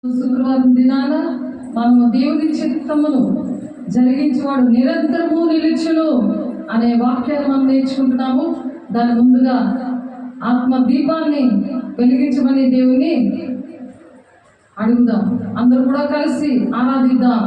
శుక్రవారం దినాన మనము దేవుని చిత్తమును జరిగించేవాడు నిరంతరము నిలుచును అనే వాక్యాన్ని మనం నేర్చుకుంటున్నాము. దాని ముందుగా ఆత్మ దీపాన్ని వెలిగించమని దేవుని అడుగుదాం. అందరూ కూడా కలిసి ఆరాధిద్దాం.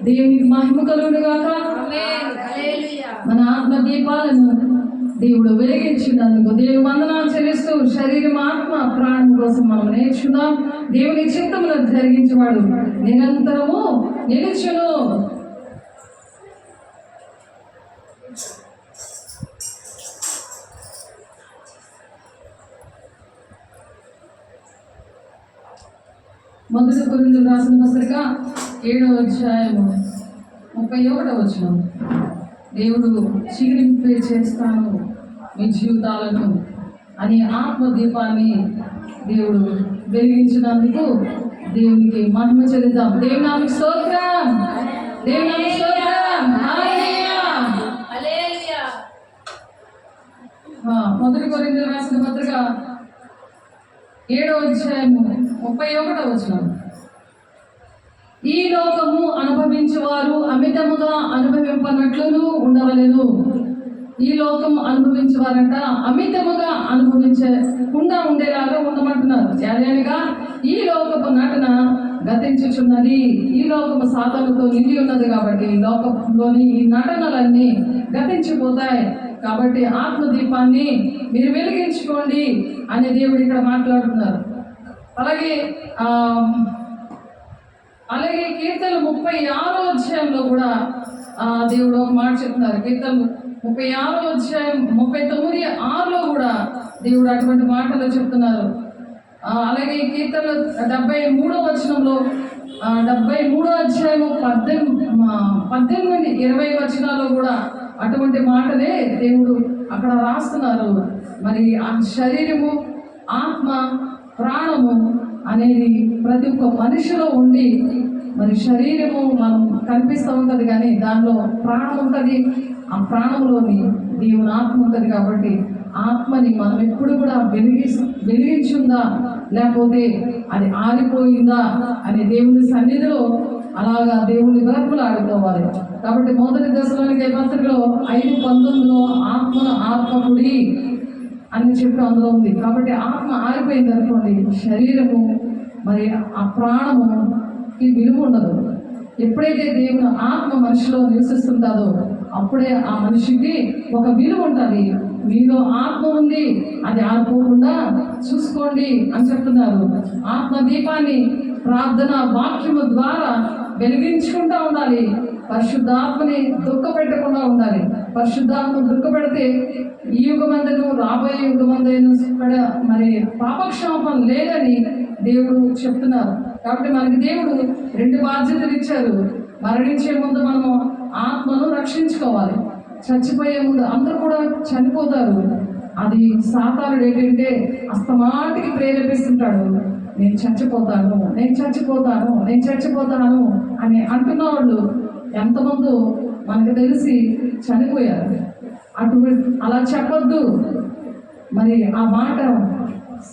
దేవునికి మహిమ కలుగును గాక. మన ఆత్మ దీపాలను దేవుడు వెలిగించినందుకు దేవుని వందనాలు చెల్లిస్తూ శరీరం ఆత్మ ప్రాణం కోసం మనం నేర్చుకుందాం. దేవుని చిత్తములను జరిగించేవాడు నిరంతరము నిలుచును. మొదటి కొరింథీయులకు రాసిన పత్రిక 7వ అధ్యాయము 31వ వచనం. దేవుడు చిగురింపే చేస్తాను మీ జీవితాలను అని ఆత్మ దీపాన్ని దేవుడు వెలిగించినందుకు దేవునికి మహిమ చెల్లిద్దాం. దేవుని నామమునకు స్తోత్రం. దేవుని నామమునకు స్తోత్రం. హల్లెలూయా. మొదటి కొరింథీయులకు రాసిన పత్రిక 7వ అధ్యాయము 31వ వచనం. ఈ లోకము అనుభవించేవారు అమితముగా అనుభవింపనట్లును ఉండవలెను. ఈ లోకం అనుభవించేవారంట అమితముగా అనుభవించకుండా ఉండేలాగా ఉండమని చెప్తున్నారు. ఏలయనగా ఈ లోకపు నటన గతించుచున్నది, ఈ లోకము సాతానుతో నిండి ఉన్నది కాబట్టి ఈ లోకంలోని ఈ నటనలన్నీ గతించిపోతాయి. కాబట్టి ఆత్మదీపాన్ని మీరు వెలిగించుకోండి అనే దేవుడు ఇక్కడ మాట్లాడుతున్నారు. అలాగే అలాగే కీర్తన 36వ అధ్యాయంలో కూడా దేవుడు ఒక మాట చెప్తున్నారు. కీర్తన 36వ అధ్యాయం 39:6లో కూడా దేవుడు అటువంటి మాటలు చెప్తున్నారు. అలాగే కీర్తన 73వ వచనంలో 73వ అధ్యాయము 18-20 వచనాల్లో కూడా అటువంటి మాటలే దేవుడు అక్కడ రాస్తున్నారు. మరి ఆ శరీరము, ఆత్మ, ప్రాణము అనేది ప్రతి ఒక్క మనిషిలో ఉండి, మరి శరీరము మనం కనిపిస్తూ ఉంటుంది కానీ దానిలో ప్రాణం ఉంటుంది. ఆ ప్రాణంలోని దేవుని ఆత్మ ఉంటుంది. కాబట్టి ఆత్మని మనం ఎప్పుడు కూడా వెలిగించుందా లేకపోతే అది ఆరిపోయిందా అనే దేవుని సన్నిధిలో అలాగా దేవుని బ్రతుకులు ఆడుకోవాలి. కాబట్టి మొదటి దశలోనికి పత్రికలో 5:19లో ఆత్మను ఆత్మకుడి అని చెప్పి అందులో ఉంది. కాబట్టి ఆత్మ ఆరిపోయింది అనుకోండి, శరీరము మరి ఆ ప్రాణముకి విలువ ఉండదు. ఎప్పుడైతే దేవుని ఆత్మ మనిషిలో నివసిస్తుంటుందో అప్పుడే ఆ మనిషికి ఒక విలువ ఉంటుంది. మీలో ఆత్మ ఉంది, అది ఆరిపోకుండా చూసుకోండి అని చెప్తున్నారు. ఆత్మ దీపాన్ని ప్రార్థన వాక్యము ద్వారా వెలిగించుకుంటూ ఉండాలి. పరిశుద్ధాత్మని దుఃఖపెట్టకుండా ఉండాలి. పరిశుద్ధాత్మ దుఃఖపెడితే ఈ యుగమందను రాబోయే యుగమందను మరి పాపక్షమాపణ లేదని దేవుడు చెప్తున్నారు. కాబట్టి మనకి దేవుడు 2 బాధ్యతలు ఇచ్చారు. మరణించే ముందు మనము ఆత్మను రక్షించుకోవాలి. చచ్చిపోయే ముందు అందరూ కూడా చనిపోతారు. అది సాతానుడు ఏంటంటే అస్తమాటికి ప్రేరేపిస్తుంటాడు. నేను చచ్చిపోతాను, నేను చచ్చిపోతాను, నేను చచ్చిపోతాను అని అంటున్న వాళ్ళు ఎంతమందో మనకు తెలిసి చనిపోయారు. అలా చెప్పొద్దు. మరి ఆ మాట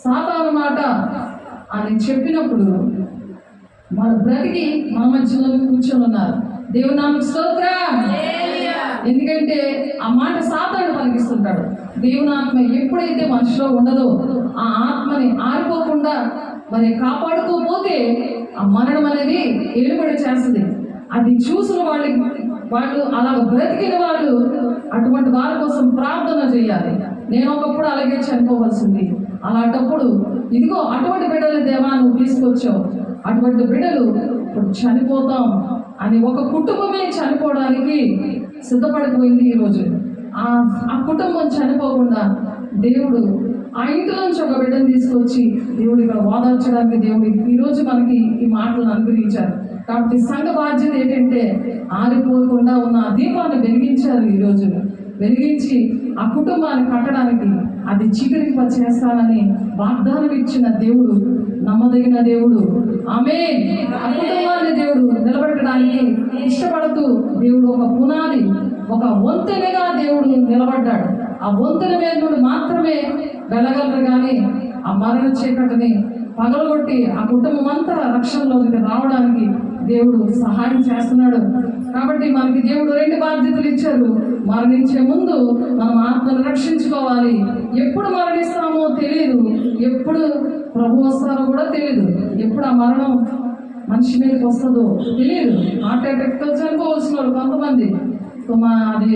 సాతాను మాట అని చెప్పినప్పుడు మన బ్రతికి మన మధ్యలో కూర్చొని ఉన్నారు. దేవుని నామముకు స్తోత్రం. ఎందుకంటే ఆ మాట సాతాను పలికిస్తుంటాడు. దేవుని ఆత్మ ఎప్పుడైతే మనిషిలో ఉండదో ఆ ఆత్మని ఆరిపోకుండా మరి కాపాడుకోపోతే ఆ మరణం అనేది ఏలుబడి చేస్తుంది. అది చూసిన వాళ్ళు అలా బ్రతికిన వాళ్ళు అటువంటి వారి కోసం ప్రార్థన చేయాలి. నేను ఒకప్పుడు అలాగే చనిపోవలసింది. అలాంటప్పుడు ఇదిగో అటువంటి బిడ్డలు దేవా నువ్వు తీసుకొచ్చావు, అటువంటి బిడ్డలు ఇప్పుడు చనిపోతాం అని ఒక కుటుంబమే చనిపోవడానికి సిద్ధపడిపోయింది. ఈరోజు ఆ కుటుంబం చనిపోకుండా దేవుడు ఆ ఇంట్లోంచి ఒక బిడ్డను తీసుకొచ్చి దేవుడు ఇక్కడ ఓదార్చడానికి దేవుడు ఈరోజు మనకి ఈ మాటలను అనుగ్రహించారు. కాబట్టి సంఘ బాధ్యత ఏంటంటే ఆరిపోకుండా ఉన్న ఆ దీపాన్ని వెలిగించారు. ఈరోజు వెలిగించి ఆ కుటుంబాన్ని కట్టడానికి అది చిగురింప చేస్తానని వాగ్దానం ఇచ్చిన దేవుడు నమ్మదగిన దేవుడు. ఆమేన్. ఆ కుటుంబాన్ని దేవుడు నిలబెట్టడానికి ఇష్టపడుతూ దేవుడు ఒక పునాది, ఒక వంతెనగా దేవుడు నిలబడ్డాడు. ఆ వంతెన మీద నుండి మాత్రమే వెళ్ళగలరు కానీ ఆ మరణ చీకటిని పగలగొట్టి ఆ కుటుంబం అంతా రక్షణలోకి రావడానికి దేవుడు సహాయం చేస్తున్నాడు. కాబట్టి మనకి దేవుడు 2 బాధ్యతలు ఇచ్చారు. మరణించే ముందు మనం ఆత్మను రక్షించుకోవాలి. ఎప్పుడు మరణిస్తామో తెలియదు, ఎప్పుడు ప్రభు వస్తారో కూడా తెలియదు, ఎప్పుడు ఆ మరణం మనిషి మీదకి వస్తుందో తెలియదు. హార్ట్ అటాక్తో చనిపోవలసిన వాళ్ళు కొంతమంది. అది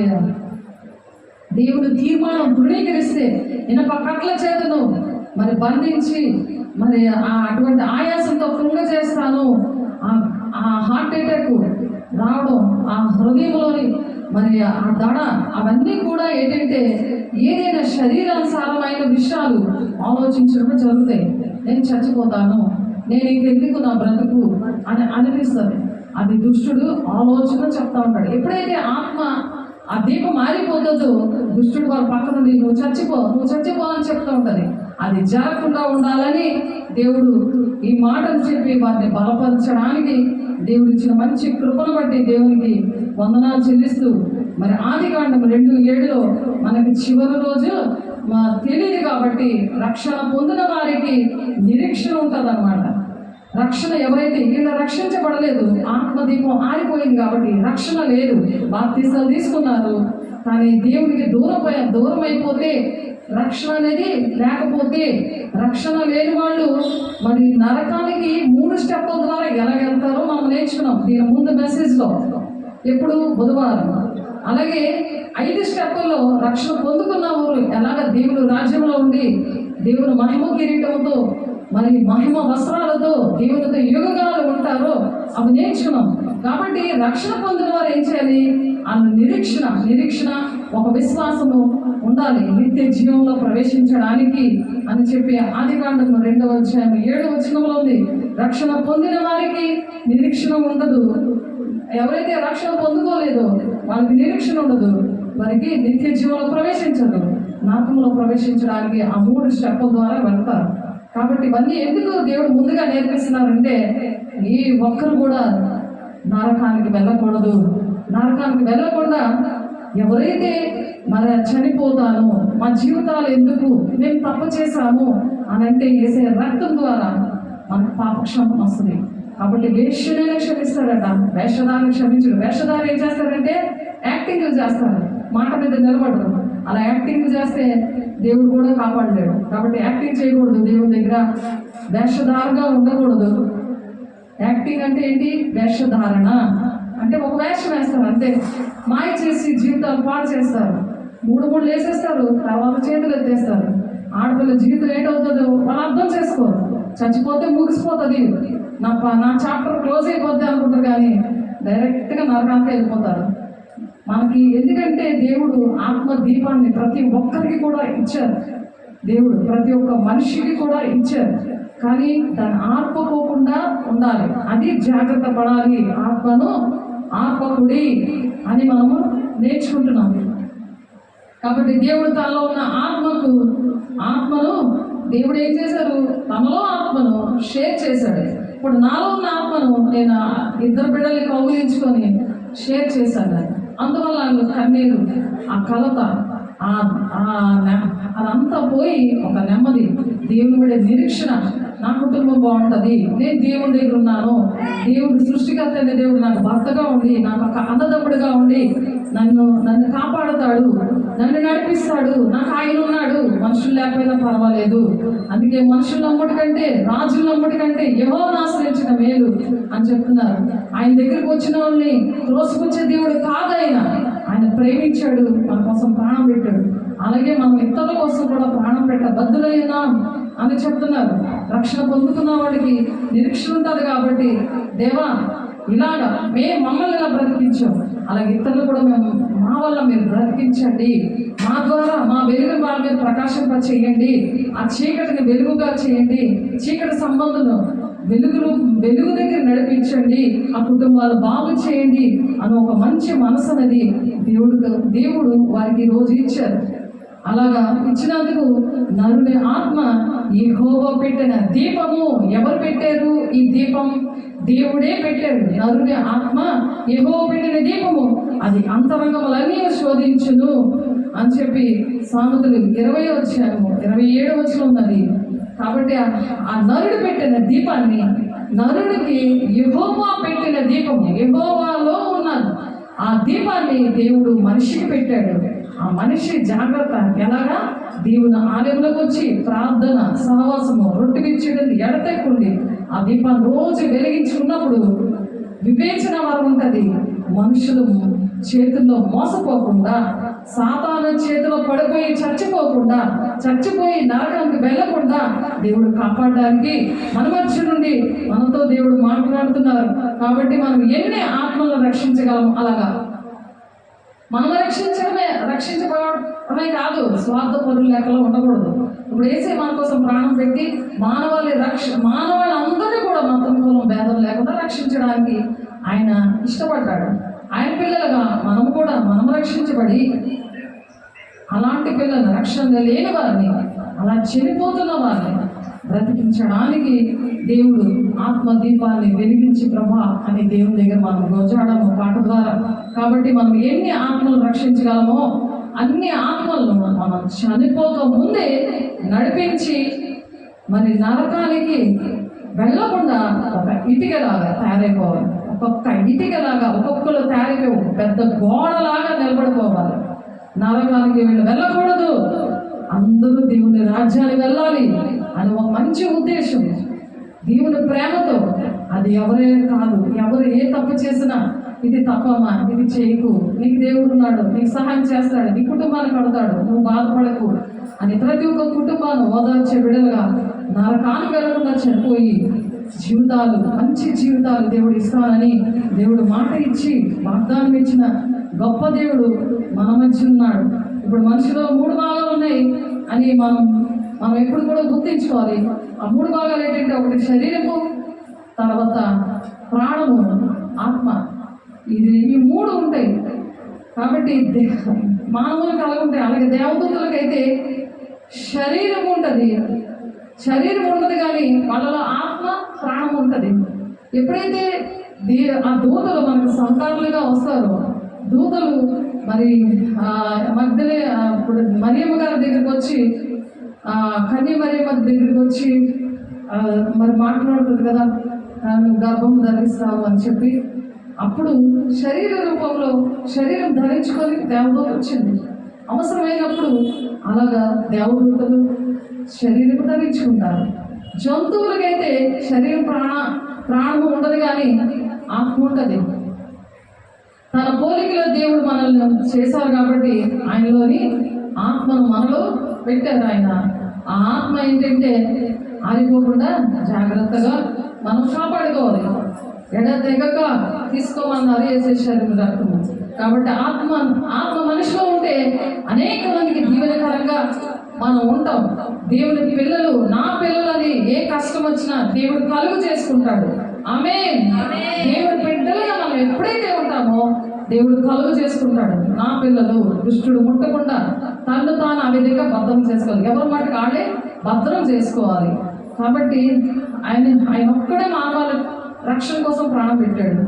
దేవుడు తీర్మానం ధృవీకరిస్తే ఇనప కట్ల చేతను మరి బంధించి మరి అటువంటి ఆయాసంతో కృంగ చేస్తాను. ఆ హార్ట్ అటాక్ రావడం, ఆ హృదయంలోని మరి ఆ దడ, అవన్నీ కూడా ఏంటంటే ఏదైనా శరీరానుసారమైన విషయాలు ఆలోచించడం జరుగుతాయి. నేను చచ్చిపోతాను, నేను ఇంకెందుకు నా బ్రతుకు అని అనిపిస్తుంది. అది దుష్టుడు ఆలోచన చెప్తా ఉంటాడు. ఎప్పుడైతే ఆత్మ ఆ దీపం మారిపోతుందో దుష్టుడు వారి పక్క నుండి నువ్వు చచ్చిపో అని చెప్తూ ఉంటుంది. అది జరగకుండా ఉండాలని దేవుడు ఈ మాటలు చెప్పి వారిని బలపరచడానికి దేవుడు ఇచ్చిన మంచి కృపను బట్టి దేవునికి వందనాలు చెల్లిస్తూ మరి ఆదికాండం 2:7లో మనకి చివరి రోజు తెలియదు కాబట్టి రక్షణ పొందిన వారికి నిరీక్షణ ఉంటుంది అన్నమాట. రక్షణ ఎవరైతే వీళ్ళ రక్షించబడలేదు, ఆత్మదీపం ఆరిపోయింది కాబట్టి రక్షణ లేదు. బాప్తిసాలు తీసుకున్నారు కానీ దేవునికి దూరం అయిపోతే రక్షణ అనేది లేకపోతే, రక్షణ లేని వాళ్ళు మరి నరకానికి 3 స్టెప్పుల ద్వారా ఎలా వెళ్తారో మనం నేర్చుకున్నాం దీని ముందు మెసేజ్లో, ఎప్పుడు బుధవారం. అలాగే 5 స్టెప్పుల్లో రక్షణ పొందుకున్న వారు ఎలాగ దేవుడు రాజ్యంలో ఉండి దేవుడు మహిమ కిరీటంతో మరి మహిమ వస్త్రాలతో దేవునితో యుగకాలు ఉంటారో అవి నేర్చుకున్నాం. కాబట్టి రక్షణ పొందిన వారు ఏం చేయాలి? ఆ నిరీక్షణ ఒక విశ్వాసము ఉండాలి నిత్య జీవంలో ప్రవేశించడానికి అని చెప్పి ఆదికాండము 2వ అధ్యాయం 7వ వచనంలో ఉంది. రక్షణ పొందిన వారికి నిరీక్షణ ఉండదు. ఎవరైతే రక్షణ పొందుకోలేదో వాళ్ళకి నిరీక్షణ ఉండదు, వారికి నిత్య జీవంలో ప్రవేశించదు. నరకంలో ప్రవేశించడానికి ఆ 3 స్టెప్పుల ద్వారా వెళ్తారు. కాబట్టి ఇవన్నీ ఎందుకు దేవుడు ముందుగా నేర్పిస్తున్నారంటే, ఈ ఒక్కరు కూడా నరకానికి వెళ్ళకూడదు. నరకానికి వెళ్ళకుండా ఎవరైతే మరి చనిపోతాను, మా జీవితాలు ఎందుకు, మేము తప్పు చేశాము అని అంటే వేసే రక్తం ద్వారా మనకు పాపక్షమం వస్తుంది. కాబట్టి వేష్యుడైనా క్షమిస్తాడట, వేషధారిని క్షమించడు. వేషధారి ఏం చేస్తారంటే యాక్టింగ్ చేస్తారు, మాట మీద నిలబడరు. అలా యాక్టింగ్ చేస్తే దేవుడు కూడా కాపాడలేడు. కాబట్టి యాక్టింగ్ చేయకూడదు, దేవుడి దగ్గర వేషధారగా ఉండకూడదు. యాక్టింగ్ అంటే ఏంటి? వేషధారణ అంటే ఒక వేషం వేస్తారు అంతే, మాయ చేసి జీవితాలు పాడు చేస్తారు. 3 వేసేస్తారు, తర్వాత చేతులు ఎత్తేస్తారు. ఆడపిల్ల జీవితం ఏంటవుతుందో వాళ్ళు అర్థం చేసుకోరు. చచ్చిపోతే ముగిసిపోతుంది, నా చాప్టర్ క్లోజ్ అయిపోద్ది అనుకుంటారు, కానీ డైరెక్ట్గా నరకానికి వెళ్ళిపోతారు. మనకి ఎందుకంటే దేవుడు ఆత్మ దీపాన్ని ప్రతి ఒక్కరికి కూడా ఇచ్చారు. దేవుడు ప్రతి ఒక్క మనిషికి కూడా ఇచ్చారు, కానీ దాన్ని ఆర్పకోకుండా ఉండాలి. అది జాగ్రత్త పడాలి. ఆత్మను ఆర్పకుడి అని మనము నేర్చుకుంటున్నాము. కాబట్టి దేవుడు తనలో ఉన్న ఆత్మను దేవుడు ఏం చేశారు? తనలో ఆత్మను షేర్ చేశాడు. ఇప్పుడు నాలో ఉన్న ఆత్మను నేను 2 బిడ్డల్ని కౌగిలించుకొని షేర్ చేశాను. అందువల్ల కన్నీరు, ఆ కలత, అదంతా పోయి ఒక నెమ్మది, దేవుని మీద నిరీక్షణ. నా కుటుంబం బాగుంటుంది, నేను దేవుని దగ్గర ఉన్నాను, దేవుడు సృష్టికర్త అనే దేవుడు నాకు భర్తగా ఉండి, నాకు ఒక అన్నదమ్ముడుగా ఉండి నన్ను కాపాడుతాడు, నన్ను నడిపిస్తాడు, నాకు ఆయన ఉన్నాడు. మనుషులు లేకపోయినా పర్వాలేదు. అందుకే మనుషులు నమ్ముడి కంటే, రాజులు నమ్ముడి కంటే యెహోవాను ఆశ్రయించడం మేలు అని చెప్తున్నారు. ఆయన దగ్గరికి వచ్చిన వాళ్ళని త్రోసిపుచ్చే దేవుడు కాదు. ఆయన ప్రేమించాడు, మన కోసం ప్రాణం పెట్టాడు. అలాగే మనం ఇతరుల కోసం కూడా ప్రాణం బద్దులైనాం అని చెప్తున్నారు. రక్షణ పొందుతున్న వాడికి నిరీక్షణ ఉంటుంది. కాబట్టి దేవా, ఇలాగా మమ్మల్ని ఇలా బ్రతికించాం, అలాగే ఇతరులు కూడా మా వల్ల మీరు బ్రతికించండి, మా ద్వారా మా వెలుగు వాళ్ళ మీద ప్రకాశింప చేయండి, ఆ చీకటిని వెలుగుగా చేయండి, చీకటి సంబంధులను వెలుగు దగ్గర నడిపించండి, ఆ కుటుంబాలు బాగు చేయండి అని ఒక మంచి మనసు అనేది దేవుడు వారికి రోజు ఇచ్చారు. అలాగా ఇచ్చినందుకు నరుని ఆత్మ యెహోవా పెట్టిన దీపము. ఎవరు పెట్టారు ఈ దీపం? దేవుడే పెట్టాడు. నరుని ఆత్మ యెహోవా పెట్టిన దీపము, అది అంతరంగములన్నీ శోధించును అని చెప్పి సామెతలు 20వ అధ్యాయము 27వ వచనం ఉన్నది. కాబట్టి ఆ నరుడు పెట్టిన దీపాన్ని, నరుడికి యెహోవా పెట్టిన దీపము, యెహోవాలో ఉన్నది ఆ దీపాన్ని దేవుడు మనిషికి పెట్టాడు. ఆ మనిషి జాగ్రత్త ఎలాగా? దేవుని ఆలయంలోకి వచ్చి ప్రార్థన, సహవాసము, రొట్టె విచ్చడం ఎడతెక్కుండి ఆ దీపాన్ని రోజు వెలిగించుకున్నప్పుడు వివేచన వరం ఉంటుంది. మనుషులు చేతుల్లో మోసపోకుండా, సాతాను చేతిలో పడిపోయి చచ్చిపోయి నరకానికి వెళ్ళకుండా దేవుడు కాపాడడానికి మన మధ్య నుండి మనతో దేవుడు మాట్లాడుతున్నారు. కాబట్టి మనం ఎన్ని ఆత్మలను రక్షించగలం? అలాగా మనం రక్షించబడమే కాదు, స్వార్థ పరులు లెక్కలో ఉండకూడదు. ఇప్పుడు వేసే మన కోసం ప్రాణం పెట్టి మానవాళ్ళందరినీ కూడా మతం కులం భేదం లేకుండా రక్షించడానికి ఆయన ఇష్టపడ్డాడు. ఆయన పిల్లలుగా మనం రక్షించబడి అలాంటి పిల్లలు, రక్షణ లేని వారిని, అలా చనిపోతున్న వారిని బ్రతికించడానికి దేవుడు ఆత్మదీపాన్ని వెలిగించి ప్రభా అని దేవుని దగ్గర మనం గోజాడము పాట ద్వారా. కాబట్టి మనం ఎన్ని ఆత్మలు రక్షించగలమో అన్ని ఆత్మలను మనం చనిపోక ముందే నడిపించి మరి నరకానికి వెళ్ళకుండా ఒక ఇటుకలాగా తయారైపోవాలి. ఒక్కొక్క ఇటుకలాగా ఒక్కొక్కరు తయారైపోయి పెద్ద గోడలాగా నిలబడిపోవాలి. నరకానికి వెళ్ళకూడదు. అందరూ దేవుని రాజ్యానికి వెళ్ళాలి అని ఒక మంచి ఉద్దేశం, దేవుని ప్రేమతో. అది ఎవరే కాదు, ఎవరు ఏ తప్పు చేసినా ఇది తప్పమ్మా, ఇది చేయకు, నీకు దేవుడు ఉన్నాడు, నీకు సహాయం చేస్తాడు, నీ కుటుంబాన్ని కడతాడు, నువ్వు బాధపడకు అని ప్రతి ఒక్క కుటుంబాన్ని ఓదార్చే బిడ్డలుగా నరకానికి వెళ్లకుండా చనిపోయి జీవితాలు, మంచి జీవితాలు దేవుడు ఇస్తానని దేవుడు మాట ఇచ్చి వాగ్దానం ఇచ్చిన గొప్ప దేవుడు మన మధ్య ఉన్నాడు. ఇప్పుడు మనిషిలో 3 భాగాలు ఉన్నాయి అని మనం ఎప్పుడు కూడా గుర్తించుకోవాలి. ఆ 3 భాగాలు ఏంటంటే, ఒకటి శరీరము, తర్వాత ప్రాణము, ఆత్మ. ఈ 3 ఉంటాయి. కాబట్టి మానవులకు అలాగే ఉంటాయి. అలాగే దేవదూతలకైతే శరీరం ఉంటుంది, శరీరం ఉండదు కానీ వాళ్ళలో ఆత్మ, ప్రాణం ఉంటుంది. ఎప్పుడైతే ఆ దూతలు మనకు సహకారులుగా వస్తారో, దూతలు మరి మధ్యలో ఇప్పుడు మరియమ్మ గారి దగ్గరికి వచ్చి, కన్య మరియమ్మ దగ్గరికి వచ్చి మరి మాట్లాడుతుంది కదా, నువ్వు గర్భం ధరిస్తావు అని చెప్పి. అప్పుడు శరీర రూపంలో శరీరం ధరించుకొని దేవదూత వచ్చింది. అవసరమైనప్పుడు అలాగా దేవదూతలు శరీరం ధరించుకుంటారు. జంతువులకైతే శరీరం ప్రాణము ఉండదు కానీ ఆత్మ ఉంటుంది. తన పోలికలో దేవుడు మనల్ని చేశారు కాబట్టి ఆయనలోని ఆత్మను మనలో పెట్టారు. ఆయన ఆ ఆత్మ ఏంటంటే ఆరిపోకుండా జాగ్రత్తగా మనం కాపాడుకోవాలి. ఎడతెగక తీసుకోమన్నారు వేసేసారు రక్తము. కాబట్టి ఆత్మ మనిషిలో ఉంటే అనేక మందికి దీవెనకరంగా మనం ఉంటాం. దేవుని పిల్లలు, నా పిల్లలని ఏ కష్టం వచ్చినా దేవుడు కలుగు చేసుకుంటాడు. ఆమేన్. దేవుడి బిడ్డలుగా మనం ఎప్పుడైతే ఉంటామో దేవుడు కలుగు చేసుకుంటాడు. నా పిల్లలు దుష్టుడు ముట్టకుండా తను తాను ఆ విధంగా భద్రం చేసుకోవాలి. ఎవరి మటుకు ఆడే భద్రం చేసుకోవాలి. కాబట్టి ఆయన ఒక్కడే మానవాళి రక్షణ కోసం ప్రాణం పెట్టాడు.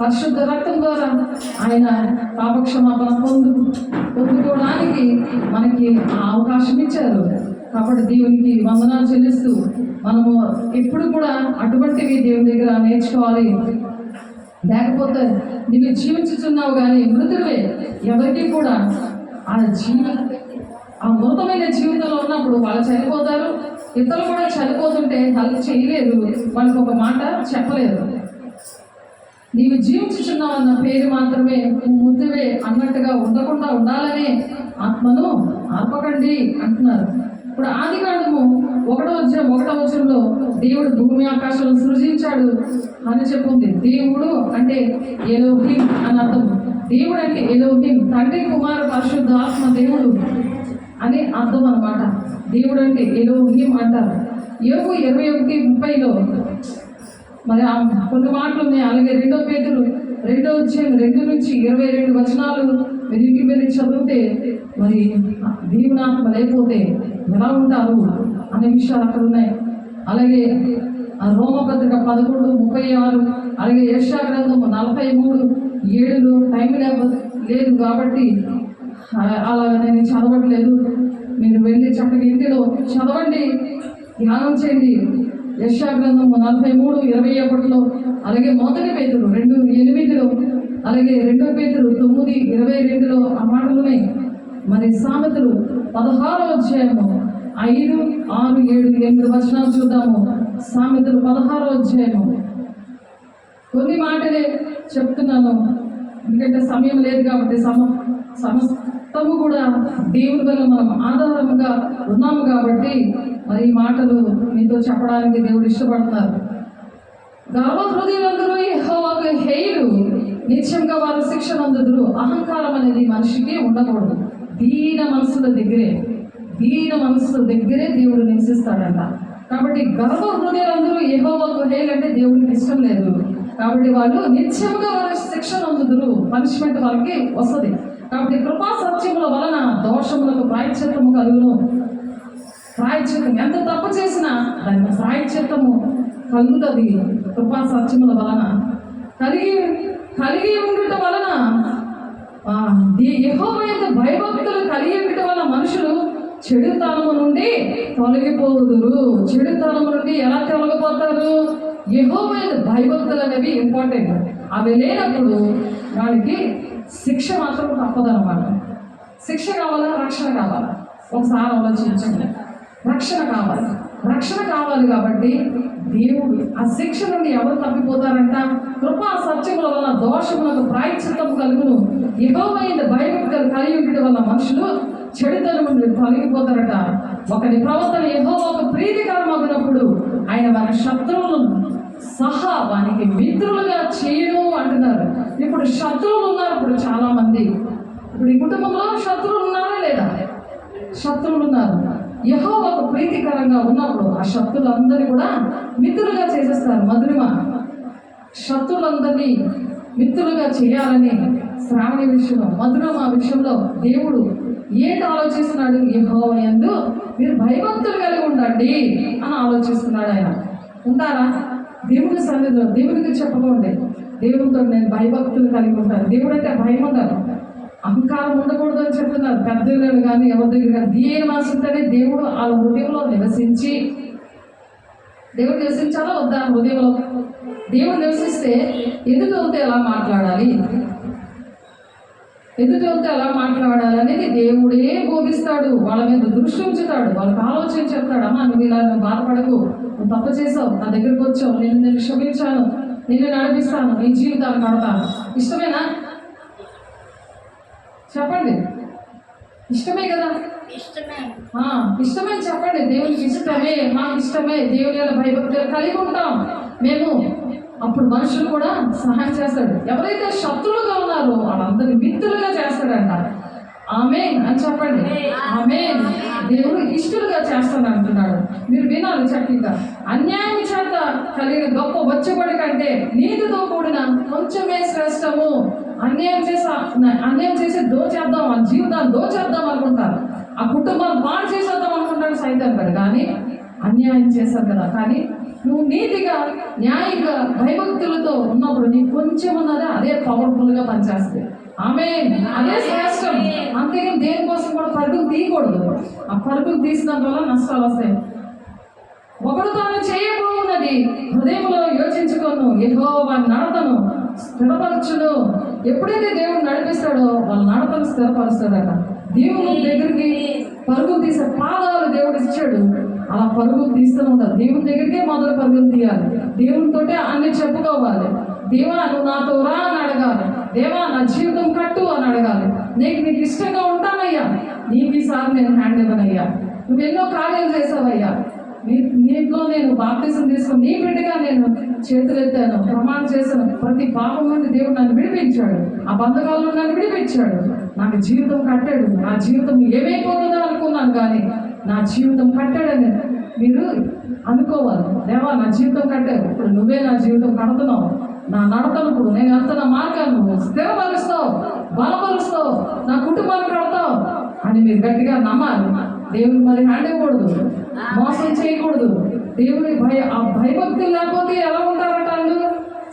పరిశుద్ధ రక్తం ద్వారా ఆయన పాపక్షమాపణ పొందుకోవడానికి మనకి ఆ అవకాశం ఇచ్చారు. కాబట్టి దేవునికి వందనాలు చెల్లిస్తూ మనము ఎప్పుడు కూడా అటువంటివి దేవుని దగ్గర నేర్చుకోవాలి. లేకపోతే నువ్వు జీవించుతున్నావు కానీ మృతులే. ఎవరికి కూడా ఆ మృతమైన జీవితంలో ఉన్నప్పుడు వాళ్ళు చనిపోతారు. ఇతరులు కూడా చనిపోతుంటే వాళ్ళు చేయలేరు, వాళ్ళకి ఒక మాట చెప్పలేరు. నీవు జీవించుచున్నావు అన్న పేరు మాత్రమే ముద్దువే అన్నట్టుగా ఉండకుండా ఉండాలనే ఆత్మను ఆర్పకండి అంటున్నారు. ఇప్పుడు ఆదికాండము 1వ వచనంలో దేవుడు భూమి ఆకాశాలను సృజించాడు అని చెప్పుంది. దేవుడు అంటే ఎలోహిం అని అర్థం. దేవుడు అంటే ఎలోహిం, తండ్రి కుమార పరిశుద్ధ ఆత్మ దేవుడు అని అర్థం అన్నమాట. దేవుడు అంటే ఎలోహిం అంటారు. యోబు 21:30లో మరి కొన్ని మాటలు ఉన్నాయి. అలాగే 2 పేతురు 2:2-22 వచనాలు మీరు ఇంటి మీద చదివితే మరి దీవెనాత్మ లేకపోతే ఎలా ఉంటారు అనే విషయాలు అక్కడ ఉన్నాయి. అలాగే రోమపత్రిక 11:36, అలాగే యెషయా గ్రంథము 43:7 టైం లేదు కాబట్టి అలాగ నేను చదవట్లేదు. మీరు వెళ్ళి చక్కగా ఇంటిలో చదవండి, ధ్యానం చేయండి. యెషయా గ్రంథము 43:21, అలాగే 1 పేతురు 2:8, అలాగే 2 పేతురు 9:22 ఆ మాటలున్నాయి. మరి సామెతలు 16వ అధ్యాయము 5, 6, 7, 8 వచనాలు చూద్దాము. సామెతలు 16వ అధ్యాయము. కొన్ని మాటలే చెప్తున్నాను ఎందుకంటే సమయం లేదు కాబట్టి. సమస్తము కూడా దేవుని వల్ల మనం ఆధారంగా ఉన్నాము కాబట్టి మరి ఈ మాటలు మీతో చెప్పడానికి దేవుడు ఇష్టపడుతున్నారు. గర్వహృదయులందరూ యెహోవాకు హేయులు, నిత్యంగా వారు శిక్ష నందుదురు. అహంకారం అనేది మనిషికి ఉండకూడదు. దీన మనసుల దగ్గరే దేవుడు నివసిస్తాడంట. కాబట్టి గర్వ హృదయులందరూ యెహోవాకు హేయులు అంటే దేవుడికి ఇష్టం లేదు. కాబట్టి వాళ్ళు నిత్యముగా వారి శిక్ష నందుదురు, పనిష్మెంట్ వాళ్ళకి వస్తుంది. కాబట్టి కృపా సత్యముల వలన దోషములకు ప్రాయశ్చిత్తము కలుగును. ప్రాయశ్చిత్తం ఎంత తప్పు చేసినా దానికి ప్రాయశ్చిత్తము కలుగుతుంది. కృపా సత్యముల వలన కలిగి ఉండటం వలన యెహోవా యొక్క భయభక్తులు కలిగి ఉండటం వలన మనుషులు చెడుతనము నుండి తొలగిపోదురు. చెడుతనము నుండి ఎలా తొలగిపోతారు? యెహోవా యొక్క భయభక్తులు అనేవి ఇంపార్టెంట్. అవి లేనప్పుడు వాడికి శిక్ష మాత్రం తప్పదన్నమాట. శిక్ష కావాలా, రక్షణ కావాలా? ఒకసారి ఆలోచించండి. రక్షణ కావాలి, రక్షణ కావాలి కాబట్టి దేవుడు ఆ శిక్ష నుండి ఎవరు తప్పిపోతారంట? కృపా సత్యముల వల్ల దోషములకు ప్రాయశ్చిత్తము కలుగును. యెహోవాయందు భయభక్తులు కలిగి ఉండడం వల్ల మనుషులు చెడుతనం నుండి తొలగిపోతారట. ఒకరి ప్రవర్తన యెహోవాకు ప్రీతికరమగినప్పుడు ఆయన వారి శత్రువులను సహా వానికి మిత్రులుగా చేయను అంటున్నారు. ఇప్పుడు శత్రువులు ఉన్నారు. ఇప్పుడు చాలా మంది ఇప్పుడు ఈ కుటుంబంలో శత్రువులు ఉన్నారా లేదా? శత్రువులు ఉన్నారు. యెహోవాకు ప్రీతికరంగా ఉన్నప్పుడు ఆ శత్రువులందరినీ కూడా మిత్రులుగా చేసేస్తారు. మధురిమ శత్రువులందరినీ మిత్రులుగా చేయాలని శ్రావణి విషయంలో, మధురిమ విషయంలో దేవుడు ఏంటి ఆలోచిస్తున్నాడు? యెహోవా యందు మీరు భయభక్తులు కలిగి ఉండండి అని ఆలోచిస్తున్నాడు. ఆయన ఉంటారా? దేవుని సన్నిధిలో దేవునికి చెప్పుకోండి, దేవునితో నేను భయభక్తులు కలిగి ఉంటాను. దేవుడు అంటే భయం ఉండాలి, అహంకారం ఉండకూడదు అని చెప్తున్నారు. పెద్దలు కానీ ఎవరి దగ్గర కానీ దీని మనసుంటేనే దేవుడు ఆ హృదయంలో నివసించి, దేవుడు నివసించాలా వద్దా? హృదయంలో దేవుడు నివసిస్తే ఎదుటవుతే ఎలా మాట్లాడాలి, ఎదుటవుతే ఎలా మాట్లాడాలి అనేది దేవుడే బోధిస్తాడు. వాళ్ళ మీద దృష్టి ఉంచుతాడు, వాళ్ళకి ఆలోచన చెప్తాడు. అమ్మా నువ్వు ఇలా నువ్వు బాధపడకు, నువ్వు తప్పు చేసావు, నా దగ్గరకు వచ్చావు, నేను క్షమించాను, నిన్ను నడిపిస్తాను, నీ జీవితాన్ని కడతాను. ఇష్టమేనా? చెప్పండి. ఇష్టమే కదా? ఇష్టమే చెప్పండి. దేవునికి ఇష్టమే, మాకు ఇష్టమే, దేవుని భయభక్తులు కలిగి ఉంటాం మేము. అప్పుడు మనుషులు కూడా సహాయం చేస్తాడు. ఎవరైతే శత్రువులుగా ఉన్నారో వాళ్ళందరినీ మిత్రులుగా చేస్తాడంట. ఆమేన్ అని చెప్పండి. ఆమేన్. దేవుడు ఇష్టలుగా చేస్తాను అంటున్నాడు. మీరు వినాలి చక్కగా. అన్యాయం చేత కలిగిన గొప్ప వచ్చబడి కంటే నీతితో కూడిన కొంచెమే శ్రేష్టము. అన్యాయం చేసి దోచేద్దాం, ఆ జీవితాన్ని దోచేద్దాం అనుకుంటారు, ఆ కుటుంబాన్ని పాడు చేసేద్దాం అనుకుంటాడు సైతం గారు. కానీ అన్యాయం చేశారు కదా, కానీ నువ్వు నీతిగా న్యాయంగా భయభక్తులతో ఉన్నప్పుడు నీకు కొంచెం ఉన్నదా అదే పవర్ఫుల్గా పనిచేస్తుంది. ఆమేన్. అదే శ్రేష్టం. అంతేగాని దేనికోసం కూడా పరుగులు తీయకూడదు. ఆ పరుగులు తీసినంత వల్ల నష్టాలు వస్తాయి. ఒకడు తాను చేయబోన్నది హృదయంలో యోచించుకోను, యెహోవా నడతను స్థిరపరచును. ఎప్పుడైతే దేవుడు నడిపిస్తాడో వాళ్ళ నడతను స్థిరపరుస్తాడట. దేవుని దగ్గరికి పరుగులు తీసే పాదాలు దేవుడు ఇచ్చాడు. అలా పరుగులు తీస్తూనే ఉండాలి. దేవుని దగ్గరికే మొదలు పరుగులు తీయాలి. దేవునితోటే అన్ని చెప్పుకోవాలి. దేవా నువ్వు నాతో రా అని అడగాలి. దేవా నా జీవితం కట్టు అని అడగాలి. నీకు ఇష్టంగా ఉంటానయ్యా, నీకు ఈసారి నేను హ్యాండ్ ఇవ్వనయ్యా, నువ్వు ఎన్నో కార్యాలు చేసావయ్యా, నీలో నేను బాప్తిజం తీసుకుని నీ బిడ్డగా నేను చేతులెత్తాను, ప్రమాణం చేశాను, ప్రతి పాపం నుండి దేవుడు నన్ను విడిపించాడు, ఆ బంధకాలను నన్ను విడిపించాడు, నాకు జీవితం కట్టాడు. నా జీవితం ఏమైపోతుందో అనుకున్నాను కానీ నా జీవితం కట్టాడని మీరు అనుకోవాలి. దేవా నా జీవితం కట్టాడు, ఇప్పుడు నువ్వే నా జీవితం కడుతున్నావు, నా నడతను నేను వెళ్తున్న మార్గాన్ని స్థిరపరుస్తావు, బలపరుస్తావు, నా కుటుంబాన్ని కడతావు అని మీరు గట్టిగా నమ్మాలి. దేవుని మరి హ్యాండ్ ఇవ్వకూడదు, మోసం చేయకూడదు. దేవుని ఆ భయభక్తులు లేకపోతే ఎలా ఉంటారంట? వాళ్ళు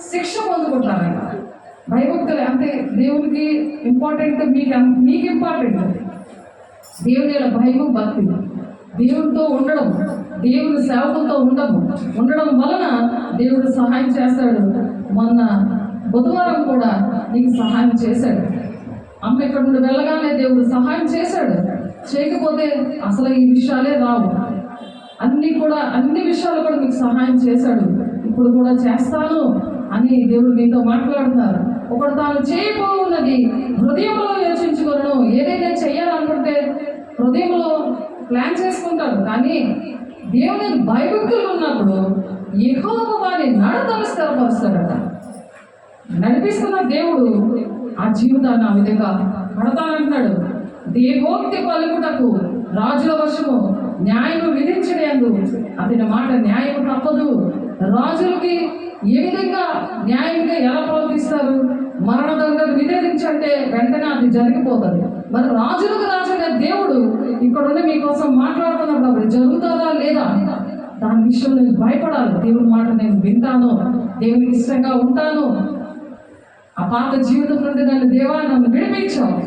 శిక్ష పొందుకుంటారంట. భయభక్తులు అంటే దేవునికి ఇంపార్టెంట్, మీకు ఇంపార్టెంట్ దేవుని భయము భక్తి, దేవుడితో ఉండడం, దేవుని సేవకులతో ఉండడం వలన దేవుడు సహాయం చేస్తాడు. మొన్న బుధవారం కూడా నీకు సహాయం చేశాడు. అమ్మ ఇక్కడ నుండి వెళ్ళగానే దేవుడు సహాయం చేశాడు. చేయకపోతే అసలు ఈ విషయాలే రావు. అన్ని విషయాలు కూడా మీకు సహాయం చేశాడు, ఇప్పుడు కూడా చేస్తాను అని దేవుడు మీతో మాట్లాడుతున్నారు. ఒకడు తాను చేయబోన్నది హృదయంలో యోచించుకోను. ఏదైతే చెయ్యాలనుకుంటే హృదయంలో ప్లాన్ చేసుకుంటాడు, కానీ దేవుని భయభక్తులు ఉన్నప్పుడు యెహోవా వారి నడతను స్థిరపరుస్తాడట. నడిపిస్తున్న దేవుడు ఆ జీవితాన్ని ఆ విధంగా పడతానంటున్నాడు. దేవోక్తి పలుకుటకు రాజుల వశము, న్యాయము విధించడందు అతని మాట న్యాయము తప్పదు. రాజులకి ఏ విధంగా న్యాయంగా ఎలా ప్రవర్తిస్తారు? మరణదండను విధించంటే వెంటనే అది జరిగిపోతుంది. మరి రాజులకు రాజైన దేవుడు ఇక్కడున్న మీకోసం మాట్లాడుతున్నప్పుడు అప్పుడు జరుగుతుందా లేదా దాని విషయంలో నేను భయపడాలి. దేవుని మాట నేను వింటాను, దేవునికి ఇష్టంగా ఉంటాను. ఆ పాత జీవితం నుండి నన్ను విడిపించావు,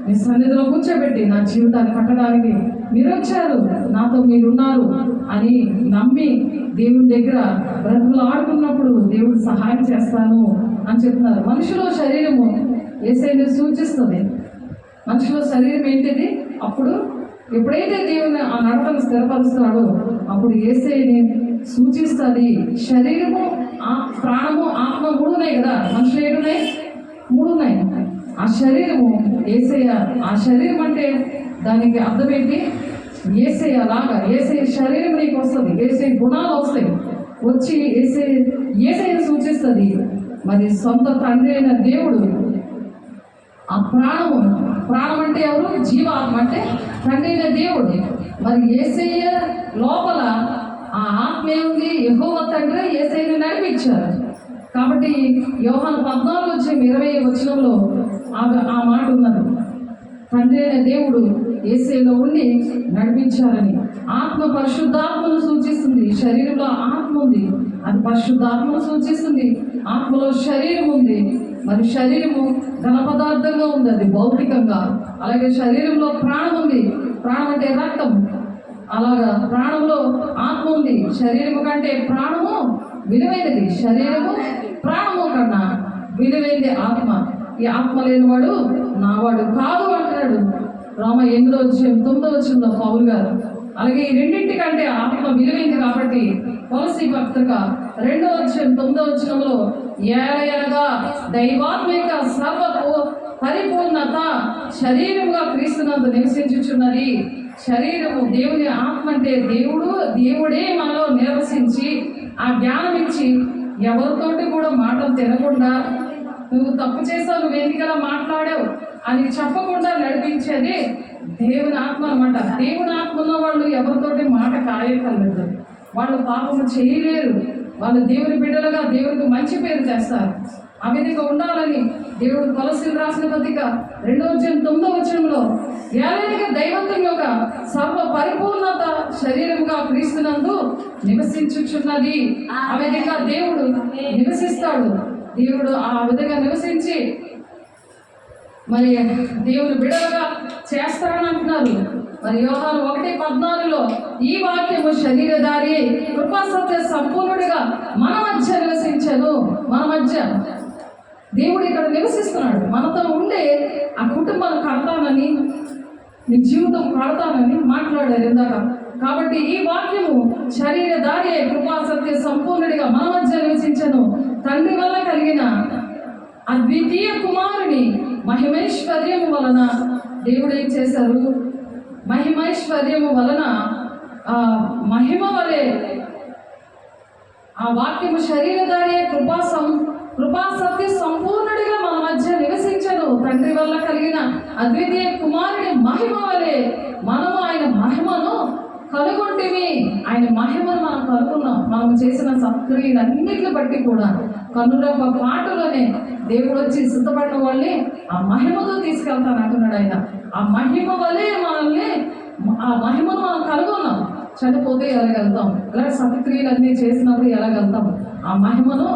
నీ సన్నిధిలో కూర్చోబెట్టి నా జీవితాన్ని కట్టడానికి మీరు వచ్చారు, నాతో మీరున్నారు అని నమ్మి దేవుని దగ్గర బ్రతుకులు ఆడుకున్నప్పుడు దేవుడు సహాయం చేస్తాను అని చెప్తున్నారు. మనిషిలో శరీరము యేసయ్యను సూచిస్తుంది. మనిషిలో శరీరం ఏంటిది? అప్పుడు ఎప్పుడైతే దేవుని ఆ నడతను స్థిరపరుస్తాడో అప్పుడు యేసయ్యని సూచిస్తుంది. శరీరము, ప్రాణము, ఆత్మ మూడు ఉన్నాయి కదా. మనుషులు ఏడున్నాయి? మూడు ఉన్నాయి. ఆ శరీరము యేసయ్య. ఆ శరీరం అంటే దానికి అర్థం ఏంటి? యేసయ్య లాగా, యేసయ్య శరీరం నీకు వస్తుంది, యేసయ్య గుణాలు వస్తాయి, వచ్చి యేసయ్యని సూచిస్తుంది. మరి సొంత తండ్రి అయిన దేవుడు ఆ ప్రాణం అంటే ఎవరు? జీవాత్మ అంటే తండ్రి అయిన దేవుడు. మరి యేసయ్య లోపల ఆ ఆత్మ ఏముంది? యెహోవా తండ్రి యేసయ్యని నడిపించారు. కాబట్టి యోహాను 14:20 ఆ మాట ఉన్నది. తండ్రి అయిన దేవుడు యేసయ్యలో ఉండి నడిపించారని. ఆత్మ పరిశుద్ధాత్మను సూచిస్తుంది. శరీరంలో ఆత్మ ఉంది, అది పరిశుద్ధాత్మను సూచిస్తుంది. ఆత్మలో శరీరం ఉంది. మరి శరీరము ఘన పదార్థంగా ఉంది, అది భౌతికంగా. అలాగే శరీరంలో ప్రాణం ఉంది. ప్రాణం అంటే రక్తం. అలాగా ప్రాణంలో ఆత్మ ఉంది. శరీరము కంటే ప్రాణము విలువైనది. శరీరము ప్రాణము కన్నా విలువైనది ఆత్మ. ఈ ఆత్మ లేనివాడు నావాడు కాదు అంటాడు రోమ 8:9 పౌలు గారు. అలాగే ఈ రెండింటికంటే ఆత్మ విలువైంది కాబట్టి కొలస్సీ పత్రిక 2:9 ఏలయనగా దైవాత్మిక సర్వ పరిపూర్ణత శరీరముగా క్రీస్తునందు నివసించుచున్నది. శరీరము దేవుని ఆత్మ అంటే దేవుడే మనలో నివసించి ఆ జ్ఞానం ఇచ్చి ఎవరితోటి కూడా మాటలు తినకుండా, నువ్వు తప్పు చేసావు, నువ్వు ఎందుకలా మాట్లాడావు అని చెప్పకుండా నడిపించేది దేవుని ఆత్మ అనమాట. దేవుని ఆత్మ ఉన్న వాళ్ళు ఎవరితోటి మాట కాయకలేదు, వాళ్ళు పాపము చేయలేరు. వాళ్ళు దేవుని బిడ్డలుగా దేవునికి మంచి పేరు చేస్తారు. ఆ విధంగా ఉండాలని దేవుడు కొలస్సీలు రాసిన పత్రిక 2:9 ఏలైనగా దైవత్వం యొక్క సర్వ పరిపూర్ణత శరీరంగా క్రీస్తునందు నివసించుచున్నది. ఆ విధంగా దేవుడు నివసిస్తాడు. దేవుడు ఆ విధంగా నివసించి మరి దేవుని బిడ్డలుగా చేస్తారని అంటున్నారు. మరి యోహాను 1:14 ఈ వాక్యము శరీరధారి కృపాసత్య సంపూర్ణుడిగా మన మధ్య నివసించను. మన మధ్య దేవుడు ఇక్కడ నివసిస్తున్నాడు, మనతో ఉండే ఆ కుటుంబాన్ని కడతానని, నీ జీవితం కడతానని మాట్లాడారు ఇందాక. కాబట్టి ఈ వాక్యము శరీరధారి కృపాసత్య సంపూర్ణుడిగా మన మధ్య నివసించను. తండ్రి వల్ల కలిగిన అద్వితీయ కుమారుని మహిమైశ్వర్యము వలన దేవుడు ఏం చేశారు? మహిమైశ్వర్యము వలన మహిమ వలె ఆ వాక్యము శరీరధారి కృపాసత్య సంపూర్ణుడిగా మన మధ్య నివసించను. తండ్రి వల్ల కలిగిన అద్వితీయ కుమారుని మహిమ వలె మనము ఆయన మహిమను కనుగొంటిమి. ఆయన మహిమను మనం కనుగొన్నాం. మనం చేసిన సత్క్రియలన్నిటిని బట్టి కూడా కనురెప్ప పాటలోనే దేవుడు వచ్చి సిద్ధపడిన వాళ్ళని ఆ మహిమతో తీసుకెళ్తాను అంటున్నాడు ఆయన. ఆ మహిమ వలె మనల్ని, ఆ మహిమను మనం కనుగొన్నాం. చనిపోతే ఎలాగెళ్తాం, ఇలాంటి సత్క్రియలన్నీ చేసినప్పుడు ఎలాగెళ్తాం, ఆ మహిమను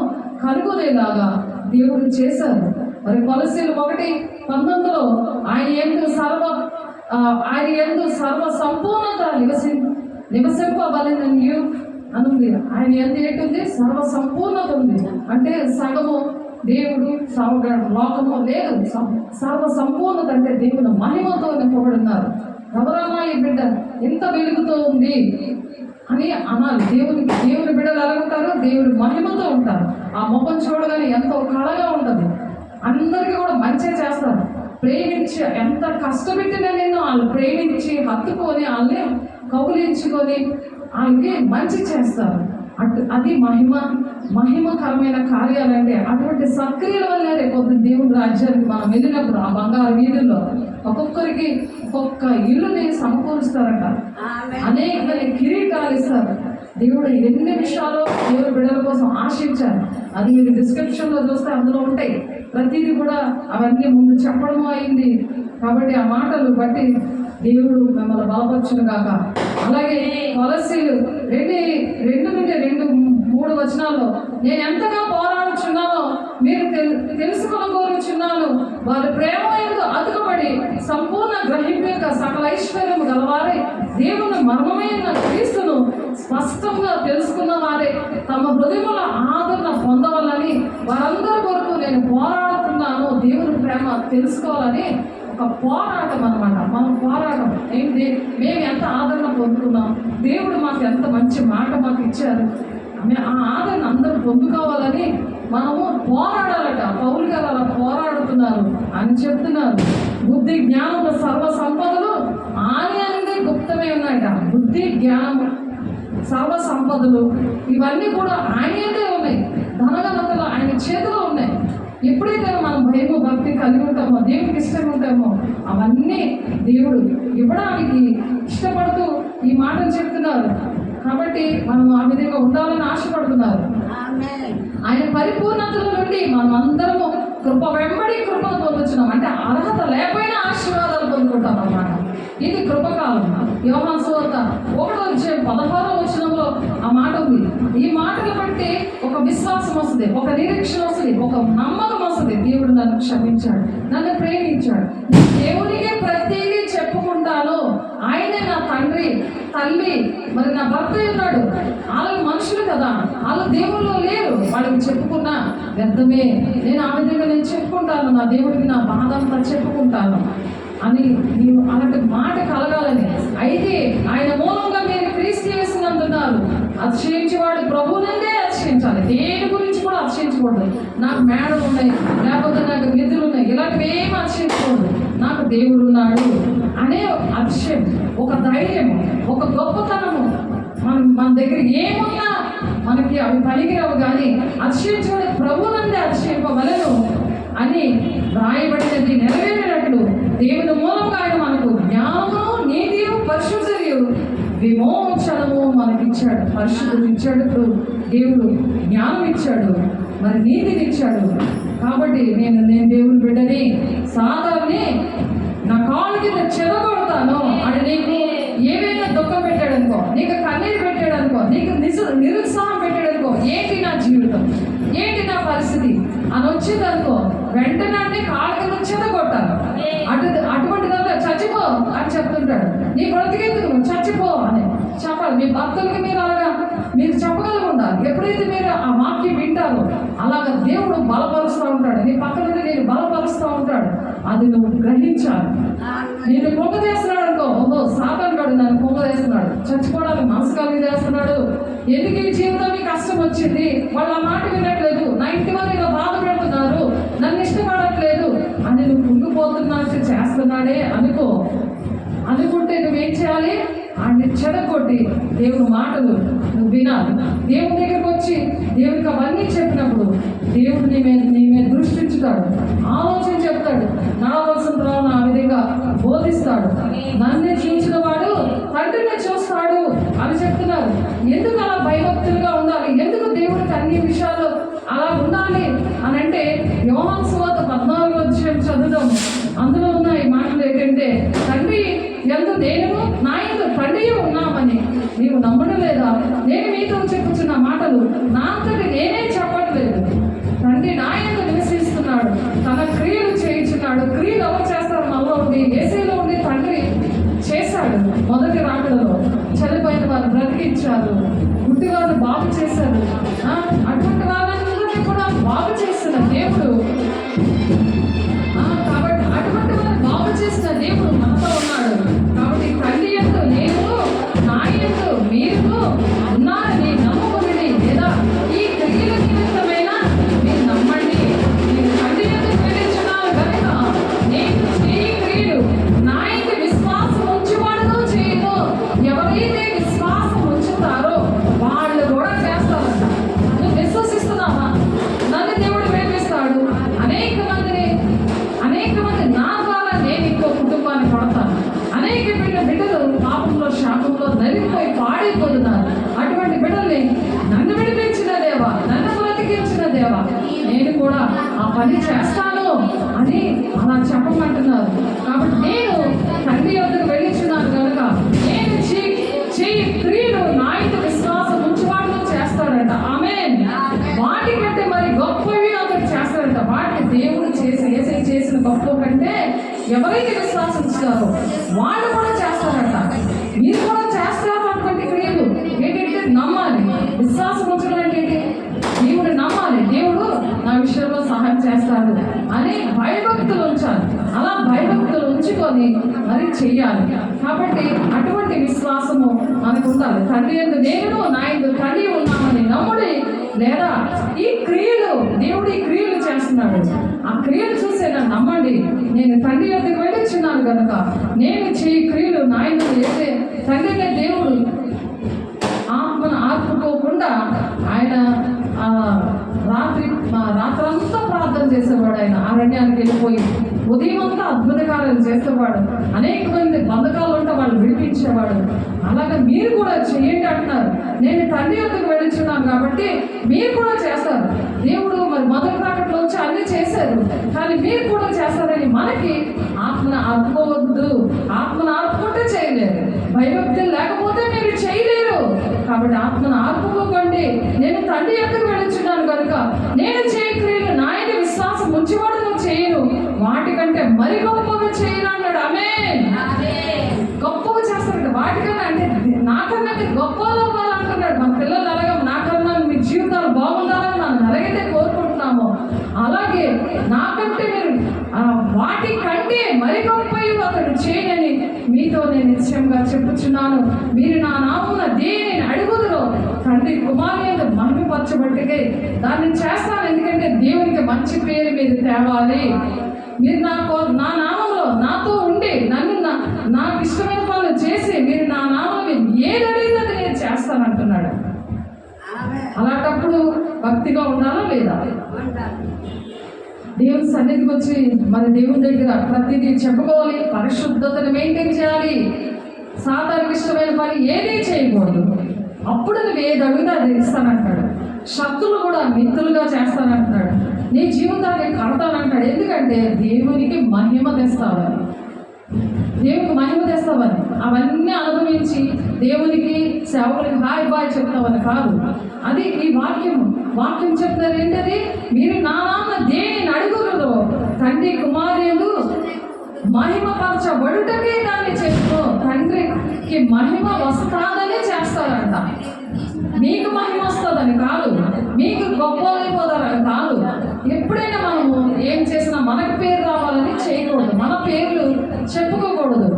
కనుగొనేలాగా దేవుడు చేశారు. మరి కొలస్సీలు 1:19 ఆయన యందు సర్వ సంపూర్ణత నివసింపబలనని అనుంది. ఆయన యందు ఏంటుంది? సర్వ సంపూర్ణత ఉంది. అంటే సగము దేవుడు, లోకము లేదు. సర్వ సంపూర్ణత అంటే దేవుని మహిమతో నింపబడినారు. ఎవరన్నా ఈ బిడ్డ ఎంత వెలుగుతో ఉంది అని అనాలి. దేవుని బిడ్డలు ఎలా ఉంటారు? దేవుడి మహిమతో ఉంటారు. ఆ ముఖం చూడగానే ఎంతో కళగా ఉంటుంది. అందరికీ కూడా మంచిగా చేస్తారు. ప్రేమించి, ఎంత కష్టపెట్టినా నేను వాళ్ళు ప్రేమించి హత్తుకొని వాళ్ళని కౌలించుకొని వాళ్ళకి మంచి చేస్తారు. అది మహిమకరమైన కార్యాలంటే అటువంటి సక్రియల వల్ల రేపు దేవుడి రాజ్యానికి మనం వెళ్ళినప్పుడు ఆ బంగారు వీధుల్లో ఒక్కొక్కరికి ఒక్కొక్క ఇల్లుని సమకూరుస్తారట. అనేక కిరీటాలు ఇస్తారు. దేవుడు ఎన్ని విషయాలు దేవుడి బిడ్డల కోసం ఆశించారు. అది మీరు డిస్క్రిప్షన్లో చూస్తే అందులో ఉంటాయి. ప్రతిదీ కూడా అవన్నీ ముందు చెప్పడం అయింది. కాబట్టి ఆ మాటలు బట్టి దేవుడు మిమ్మల్ని బలపరచును గాక. అలాగే కొలస్సీలు 2:2-3 నేను ఎంతగా పోరాడుచున్నానో మీరు తెలుసుకోగోరుచున్నాను. వారి ప్రేమ యందు అతుకబడి సంపూర్ణ గ్రహింపు యొక్క సకల ఐశ్వర్యము గలవారే దేవుని మర్మమైన క్రీస్తును స్పష్టంగా తెలుసుకున్న వారే తమ హృదయముల ఆదరణ పొందవాలని వారందరి కొరకు నేను పోరాడుతున్నాను. దేవుని ప్రేమ తెలుసుకోవాలని ఒక ఒక పోరాటం అన్నమాట. మనం పోరాటం ఏంటి, మేము ఎంత ఆదరణ పొందుకున్నాం, దేవుడు మాకు ఎంత మంచి మాట మాకు ఇచ్చారు, ఆ ఆదరణ అందరూ పొందుకోవాలని మనము పోరాడాలట. పౌలు గారు అలా పోరాడుతున్నారు అని చెప్తున్నారు. బుద్ధి జ్ఞానము సర్వ సంపదలు ఆయనదే గుప్తమే ఉన్నాయట. బుద్ధి జ్ఞానము సర్వ సంపదలు ఇవన్నీ కూడా ఆయనదే ఉన్నాయి. ధనగనతలు ఆయన చేతిలో ఉన్నాయి. ఎప్పుడైతే మనం భయము భక్తి కలిగి ఉంటామో, దేవుడికి ఇష్టంగా ఉంటామో, అవన్నీ దేవుడు ఇవ్వడానికి ఇష్టపడుతూ ఈ మాటలు చెప్తున్నారు. కాబట్టి మనం ఆ విధంగా ఉండాలని ఆశపడుతున్నారు. ఆయన పరిపూర్ణతల నుండి మనం అందరము కృప వెంబడి కృపను పొందుతున్నాం. అంటే అర్హత లేకపోయినా ఆశీర్వాదాలు పొందుకుంటాం అన్నమాట. ఇది కృపకాలం. యోహాను సువార్త 1:16 ఆ మాట ఉంది. ఈ మాటలు బట్టి ఒక విశ్వాసం వస్తుంది, ఒక నిరీక్షణ వస్తుంది, ఒక నమ్మకం వస్తుంది. దేవుడు నన్ను క్షమించాడు, నన్ను ప్రేమించాడు, దేవునికే ప్రతిదీ చెప్పుకుంటాను. ఆయనే నా తండ్రి తల్లి, మరి నా భర్త ఉన్నాడు. వాళ్ళు మనుషులు కదా, వాళ్ళు దేవుళ్ళు లేరు. వాళ్ళకి చెప్పుకున్నా వ్యర్థమే. నేను ఆ విధంగా నేను చెప్పుకుంటాను, నా దేవుడికి నా బాధ అంతా చెప్పుకుంటాను అని నీవు అలాంటి మాట కలగాలని. అయితే ఆయన మూలంగా మీరు క్రీస్తు యేసునందున్నారు. అతిశయించేవాడు ప్రభువునందే అతిశయించాలి. దేని గురించి కూడా అతిశయించకూడదు. నాకు మేడలు ఉన్నాయి, లేకపోతే నాకు నిధులు ఉన్నాయి, ఇలాంటివి ఏమి అతిశయించకూడదు. నాకు దేవుడు ఉన్నాడు అనే అతిశయం, ఒక ధైర్యం, ఒక గొప్పతనము. మన దగ్గర ఏమున్నా మనకి అవి పనికిరావు. కానీ అతిశయించేవాడు ప్రభువునందే అతిశయింపవలెను అని రాయబడినది నెరవేరినట్లు దేవుని మూలంగా ఆయన మనకు జ్ఞానము, నీతియు, పరిశుద్ధతయు, విమోచనము మనకిచ్చాడు. పరిశుద్ధత ఇచ్చాడు దేవుడు, జ్ఞానం ఇచ్చాడు, మరి నీతిని ఇచ్చాడు. కాబట్టి నేను దేవుని బిడ్డని, సాధారణని నా కాళ్ళ కింద చెదగొడతాను అని నీకు ఏవైనా దుఃఖం పెట్టాడనుకో, నీకు కన్నీరు పెట్టాడనుకో, నీకు నిరుత్సాహం పెట్టాడనుకో, ఏంటి నా జీవితం, ఏంటి నా పరిస్థితి అని వచ్చిందనుకో, వెంటనే కాళ్ళ కింద చెదగొట్టాలి. అటువంటి దాంట్లో చచ్చిపో అని చెప్తుంటాడు. నీ బ్రతికేందుకు నువ్వు చచ్చిపో అని చెప్పాలి. మీ భక్తులకి మీరు చెప్పగలిగి ఉండాలి. ఎప్పుడైతే మీరు ఆ వాక్యం వింటారో అలాగా దేవుడు బలపరుస్తూ ఉంటాడు. నీ పక్కన నేను బలపరుస్తూ ఉంటాడు. అది నువ్వు గ్రహించాలి. నేను పొంగ చేస్తున్నాడు అనుకో, ఓహో సాతాను గాడు నన్ను పొంగ చేస్తున్నాడు, చచ్చిపోవడానికి మనసు కలిగి చేస్తున్నాడు, ఎందుకు ఈ జీవితం కష్టం వచ్చింది, వాళ్ళు ఆ మాట వినట్లేదు, నా ఇంటి వాళ్ళు ఇలా బాధ పెడుతున్నారు, నన్ను ఇష్టపడట్లేదు అని నువ్వు కుంగిపోతున్నట్టు చేస్తున్నాడే అనుకుంటే నువ్వేం చేయాలి? ఆయన్ని చెడగొట్టి దేవుని మాటలు నువ్వు వినాలి. దేవుని దగ్గరకు వచ్చి దేవునికి అవన్నీ చెప్పినప్పుడు దేవుడు నీ మీద దృష్టించుతాడు, ఆలోచన చెప్తాడు, నడవలసిన త్రోవను ఆ విధంగా బోధిస్తాడు. నన్ను చూసిన వాడు తండ్రిని చూస్తాడు అని చెప్తున్నారు. ఎందుకు అలా భయభక్తులుగా ఉండాలి? ఎందుకు దేవుడికి అన్ని విషయాలు అలా ఉండాలి అని అంటే, యోహాను సువార్త 14 చదువుదాం. అందులో ఉన్న ఈ మాటలు ఏంటంటే, తండ్రి యందు నేను, నా యందు తండ్రి ఉన్నామని నీవు నమ్మడం లేదా? నేను మీతో చెప్పుచున్న మాటలు నా అంతటి నేనే చెప్పట్లేదు. తండ్రి నా యందు నివసిస్తున్నాడు, తన క్రియలు చేయించున్నాడు. క్రియలు ఎవరు చేస్తారు? మనలో ఉండి, యేసులో ఉండి తండ్రి చేశాడు. మొదటి రాకడలో చనిపోయిన వారు బ్రతికించారు, గుడ్డి వారు బాగు చేశారు. అటువంటి వారందరినీ కూడా బాగు చేస్తున్న దేవుడు. కాబట్టి అటువంటి వారు బాగు చేసిన దేవుడు మనతో ఉన్నాడు. కాబట్టి తండ్రి యందు నేను, నా యందు మీరు ఉన్నారని నమ్ముకుని, లేదా ఈ క్రియల నిమిత్తమైన మీరు నమ్మండి. నేను తండ్రి యందు ప్రేమించున్నాను కనుక నేను చేయి క్రియలు నా యందు విశ్వాసం ఉంచువాడును చేయను. ఎవరైతే విశ్వాసం ఉంచుతారో వాళ్ళు కూడా చేస్తారంట. నువ్వు విశ్వసిస్తున్నావా? నన్ను దేవుడు ప్రేమిస్తాడు. అనేక మంది నా ద్వారా నేను ఇంకో కుటుంబాన్ని పడతాను. అనేక బిడ్డలు పాపంలో శాపంలో నలిగిపోయి పాడైపోతున్నారు. అటువంటి బిడ్డల్ని నన్ను విడిపించిన దేవా, నన్ను బ్రతికించిన దేవా, నేను కూడా ఆ పని చేస్తాను అని అలా చెప్పమంటున్నారు. కాబట్టి నేను తండ్రి వద్దకు వెళ్ళిచున్నాను కనుక నేను చేయి క్రియలు నా ఇంటి విశ్వాసం ఉంచువాడు చేస్తాడంట. ఆమేన్. వాటికంటే మరి గొప్పవి అతడు చేస్తాడంట. వాటిని దేవుడు చేసిన గొప్ప కంటే ఎవరైతే విశ్వాసం ఇస్తారో వాళ్ళు కూడా చేస్తారంట. మీరు కూడా చేస్తారు అటువంటి క్రియలు. ఏంటంటే నమ్మాలి. విశ్వాసం ఉంచడం అంటే దేవుడు నమ్మాలి. దేవుడు నా విషయంలో సహాయం చేస్తాడు అని భయభక్తులు ఉంచాలి. అలా భయభక్తులు మరి చెయ్యాలి. కాబట్టి అటువంటి విశ్వాసము మనకు ఉండాలి. తండ్రి యందు నేను, నా యందు తండ్రి ఉన్నామని నమ్ముడి. లేదా ఈ క్రియలు, దేవుడు ఈ క్రియలు చేస్తున్నాడు, ఆ క్రియలు చూసే నన్ను నమ్మండి. నేను తండ్రి యొద్దకు వెళ్ళొచ్చున్నాను కనుక నేను చేయి క్రియలు నా యందు అయితే తండ్రినే దేవుడు ఆత్మను ఆర్పుకోకుండా ఆయన రాత్రంతా ప్రార్థన చేసేవాడు. ఆయన అరణ్యానికి వెళ్ళిపోయి ఉదయం అంతా అద్భుత కార్యాలు చేసేవాడు. అనేక మంది బంధకాలు ఉంటే వాళ్ళు విడిపించేవాడు. అలాగే మీరు కూడా చేయండి అంటున్నారు. నేను తండ్రి యొద్దకు వెళ్ళుచున్నాను కాబట్టి మీరు కూడా చేస్తారు. దేవుడు మరి మొదటి రాకట్లో వచ్చి అన్నీ చేశారు, కానీ మీరు కూడా చేస్తారని మనకి ఆత్మను ఆర్పుకోవద్దు. ఆత్మను ఆర్పుకుంటే చేయలేరు, భయభక్తులు లేకపోతే మీరు చేయలేరు. కాబట్టి ఆత్మను ఆర్పుకోకండి. నేను తండ్రి యొద్దకు వెళ్ళుచున్నాను కనుక నేను చేయ క్రియలు నా యందు విశ్వాసం ఉంచివాడు నువ్వు చేయను, వాటికంటే మరి గొప్పగా చేయను అన్నాడు. ఆమేన్. గొప్పగా చేస్తాడు. వాటికన్నా అంటే నాకన్నా మీరు గొప్పలు అవ్వాలంటున్నాడు. మన పిల్లలు అలాగే నాకన్నా మీ జీవితాలు బాగుండాలని మనం ఎలాగైతే కోరుకుంటున్నామో అలాగే నాకంటే మీరు వాటి కంటే మరి గొప్పవి అతడు చేయనని మీతో నేను నిశ్చయంగా చెప్పుచున్నాను. మీరు నా నామమున దేనిని అడుగుదురో తండ్రి కుమారుని మహిమపరచబట్టుకే దాన్ని చేస్తాను. ఎందుకంటే దేవునికి మంచి పేరు మీరు తేవాలి. మీరు నా నామంలో నాతో ఉండి నన్ను నాకు ఇష్టమైన పనులు చేసి మీరు నా నామం ఏది అడిగితే అది నేను చేస్తానంటున్నాడు. అలాంటప్పుడు భక్తిగా ఉండాలా లేదా? దేవుని సన్నిధికి వచ్చి మన దేవుని దగ్గర ప్రతిదీ చెప్పుకోవాలి. పరిశుద్ధతను మెయింటైన్ చేయాలి. సాతానికి ఇష్టమైన పని ఏదీ చేయకూడదు. అప్పుడు నువ్వు ఏది అడిగితే అది ఇస్తానంటాడు. శక్తులు కూడా మిత్రులుగా చేస్తానంటున్నాడు. నీ జీవితాన్ని కడతానంటాడు. ఎందుకంటే దేవునికి మహిమ తెస్తావని, దేవునికి మహిమ తెస్తావని, అవన్నీ అనుభవించి దేవునికి సేవకులకి హాయ్ బాయ్ చెప్తావని కాదు. అది ఈ వాక్యం చెప్తారు ఏంటది? మీరు నా నాన్న దేనిని అడుగురులో తండ్రి కుమారులు మహిమపరచబడుటకే దాన్ని చెప్తూ తండ్రికి మహిమ వస్తాదని చేస్తారంట. మీకు మహిమ వస్తుందని కాదు, మీకు గొప్ప అయిపోతారని కాదు. ఎప్పుడైనా మనము ఏం చేసినా మనకు పేరు రావాలని చేయకూడదు. మన పేర్లు చెప్పుకోకూడదు.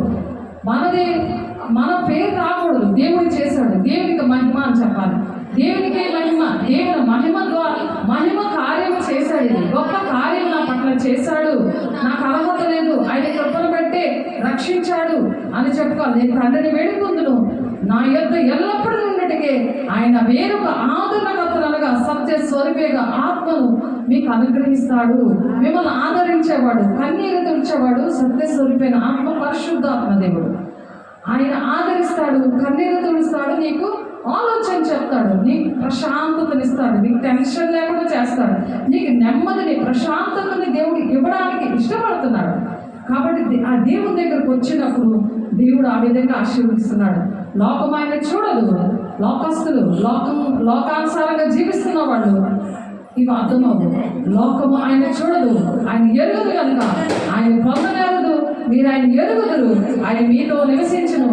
మన పేరు రాకూడదు. దేవుడు చేశాడు, దేవునికి మహిమ అని చెప్పాలి. దేవునికే మహిమ. దేవుని మహిమ ద్వారా మహిమ కార్యం చేశాడు. ఇది గొప్ప కార్యం నా పట్ల చేశాడు. నాకు అర్హత లేదు, ఆయన కృపను బట్టే రక్షించాడు అని చెప్పుకోవాలి. నేను తండ్రిని వేడుకుందును, నా యొద్ద ఎల్లప్పుడూ ఉన్నట్టుకే ఆయన వేరొక ఆదరణకర్తనగా సత్య స్వరూపేగా ఆత్మను మీకు అనుగ్రహిస్తాడు. మిమ్మల్ని ఆదరించేవాడు, కన్నీరు తుడిచేవాడు సత్య స్వరూపైన ఆత్మ, పరిశుద్ధాత్మ దేవుడు. ఆయన ఆదరిస్తాడు, కన్నీరు తుడుస్తాడు, నీకు ఆలోచన చెప్తాడు, నీకు ప్రశాంతతనిస్తాడు, నీకు టెన్షన్ లేకుండా చేస్తాడు, నీకు నెమ్మదిని ప్రశాంతతని దేవుడు ఇవ్వడానికి ఇష్టపడుతున్నాడు. కాబట్టి ఆ దేవుని దగ్గరకు వచ్చినప్పుడు దేవుడు ఆ విధంగా ఆశీర్వదిస్తున్నాడు. లోకం ఆయన చూడదు. లోకస్తులు లోకానుసారంగా జీవిస్తున్న వాళ్ళు ఇవి అర్థమవు. లోకము ఆయన చూడదు, ఆయన ఎరుగుదు కనుక ఆయన పొందగలదు. మీరు ఆయన ఎరుగుదురు, ఆయన మీతో నివసించును,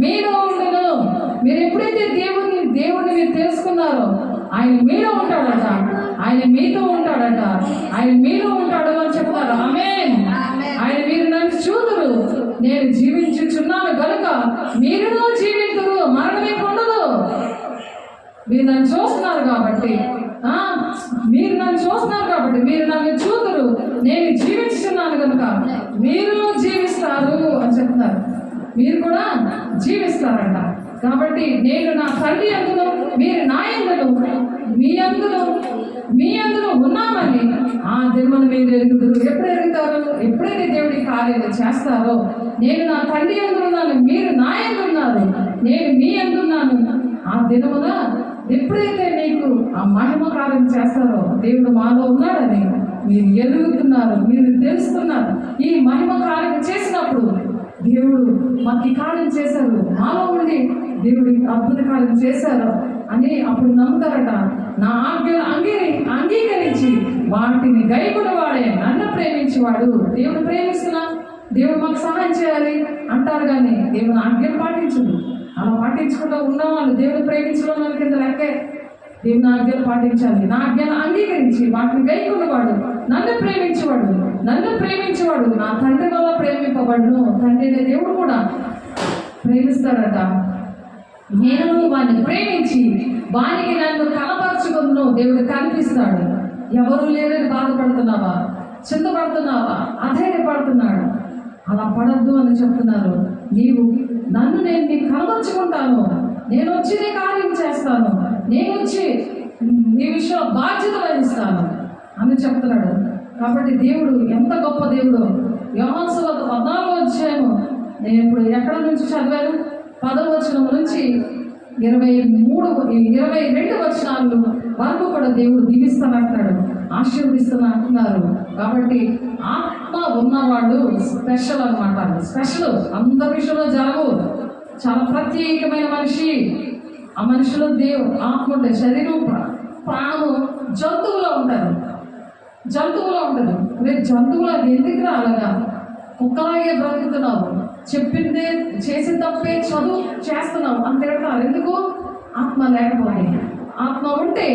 మీలో ఉండును. మీరు ఎప్పుడైతే దేవుణ్ణి మీరు తెలుసుకున్నారో ఆయన మీలో ఉంటాడట, ఆయన మీతో ఉంటాడట, ఆయన మీలో ఉంటాడు అని చెప్తారు. ఆమేన్. ఆయన మీరు నన్ను చూదురు, నేను జీవించుచున్నాను కనుక మీరును జీవించురు, మరణమే పొందదు. మీరు నన్ను చూస్తున్నారు కాబట్టి మీరు నన్ను చూదురు, నేను జీవించుతున్నాను కనుక మీరు జీవిస్తారు అని చెప్తున్నారు. మీరు కూడా జీవిస్తారంట. కాబట్టి నేను నా తండ్రి యందును మీరు నా యందును మీ అందులో ఉన్నామని ఆ దినమును మీరు ఎరుగుదురు. ఎప్పుడు ఎరుగుతారు? ఎప్పుడైతే దేవుడి కార్యాలు చేస్తారో. నేను నా తండ్రి యందు ఉన్నాను, మీరు నా యందు ఉన్నారు, నేను మీ యందు ఉన్నాను. ఆ దినమున ఎప్పుడైతే మీకు ఆ మహిమ కార్యం చేస్తారో, దేవుడు మాలో ఉన్నాడని మీరు ఎరుగుతున్నారు, మీరు తెలుస్తున్నారు. ఈ మహిమ కార్యం చేసినప్పుడు దేవుడు మాకు ఈ కార్యం చేశారు, మాలో ఉండి దేవుడి అద్భుత కార్యం చేశారు అని అప్పుడు నమ్ముతారట. నా ఆజ్ఞలు అంగీకరించి వాటిని గైకొన్న వాడే నన్ను ప్రేమించేవాడు. దేవుడు ప్రేమిస్తున్నా, దేవుడు మాకు సహాయం చేయాలి అంటారు, కానీ దేవుని ఆజ్ఞలు పాటించదు. అలా పాటించకుండా ఉన్నవాళ్ళు దేవుడు ప్రేమించడం కింద లెక్కే. దేవుని ఆజ్ఞలు పాటించాలి. నా ఆజ్ఞలు అంగీకరించి వాటిని గైకొన్నవాడు నన్ను ప్రేమించేవాడు నా తండ్రి వల్ల ప్రేమింపబడును. తండ్రి అనే దేవుడు కూడా ప్రేమిస్తాడట. నేను వాడిని ప్రేమించి వానికి నన్ను కనపరుచుకును. దేవుడు కనిపిస్తాడు. ఎవరు లేరని బాధపడుతున్నావా, చింతపడుతున్నావా, అధైర్యపడుతున్నాడు, అలా పడద్దు అని చెప్తున్నారు. నేను నీకు కనపరుచుకుంటాను, నేను వచ్చి నీ కార్యం చేస్తాను, నేను వచ్చి నీ విషయంలో బాధ్యత వహిస్తాను అని చెప్తున్నాడు. కాబట్టి దేవుడు ఎంత గొప్ప దేవుడు. యోహాను సువార్త 14వ అధ్యాయము నేను ఇప్పుడు ఎక్కడ నుంచి చదివాను, 10వ వచనం నుంచి 22 వచనాలు వరకు కూడా దేవుడు దీవిస్తానంటున్నాడు, ఆశీర్వదిస్తానంటున్నారు. కాబట్టి ఆత్మ ఉన్నవాడు స్పెషల్ అనమాట. స్పెషల్ అందరి విషయంలో జరగవు. చాలా ప్రత్యేకమైన మనిషి. ఆ మనిషిలో ఆత్మ ఉంటుంది. శరీరం ప్రాణము జంతువులో ఉంటుంది. రేపు జంతువులు అది ఎందుకు అలాగా కుక్కలాగే బ్రతుకుతున్నావు, చెప్పిందే చేసి తప్పే చదువు చేస్తున్నావు అంతే అంటారు. ఎందుకు? ఆత్మ లేకపోతే. ఆత్మ ఉంటే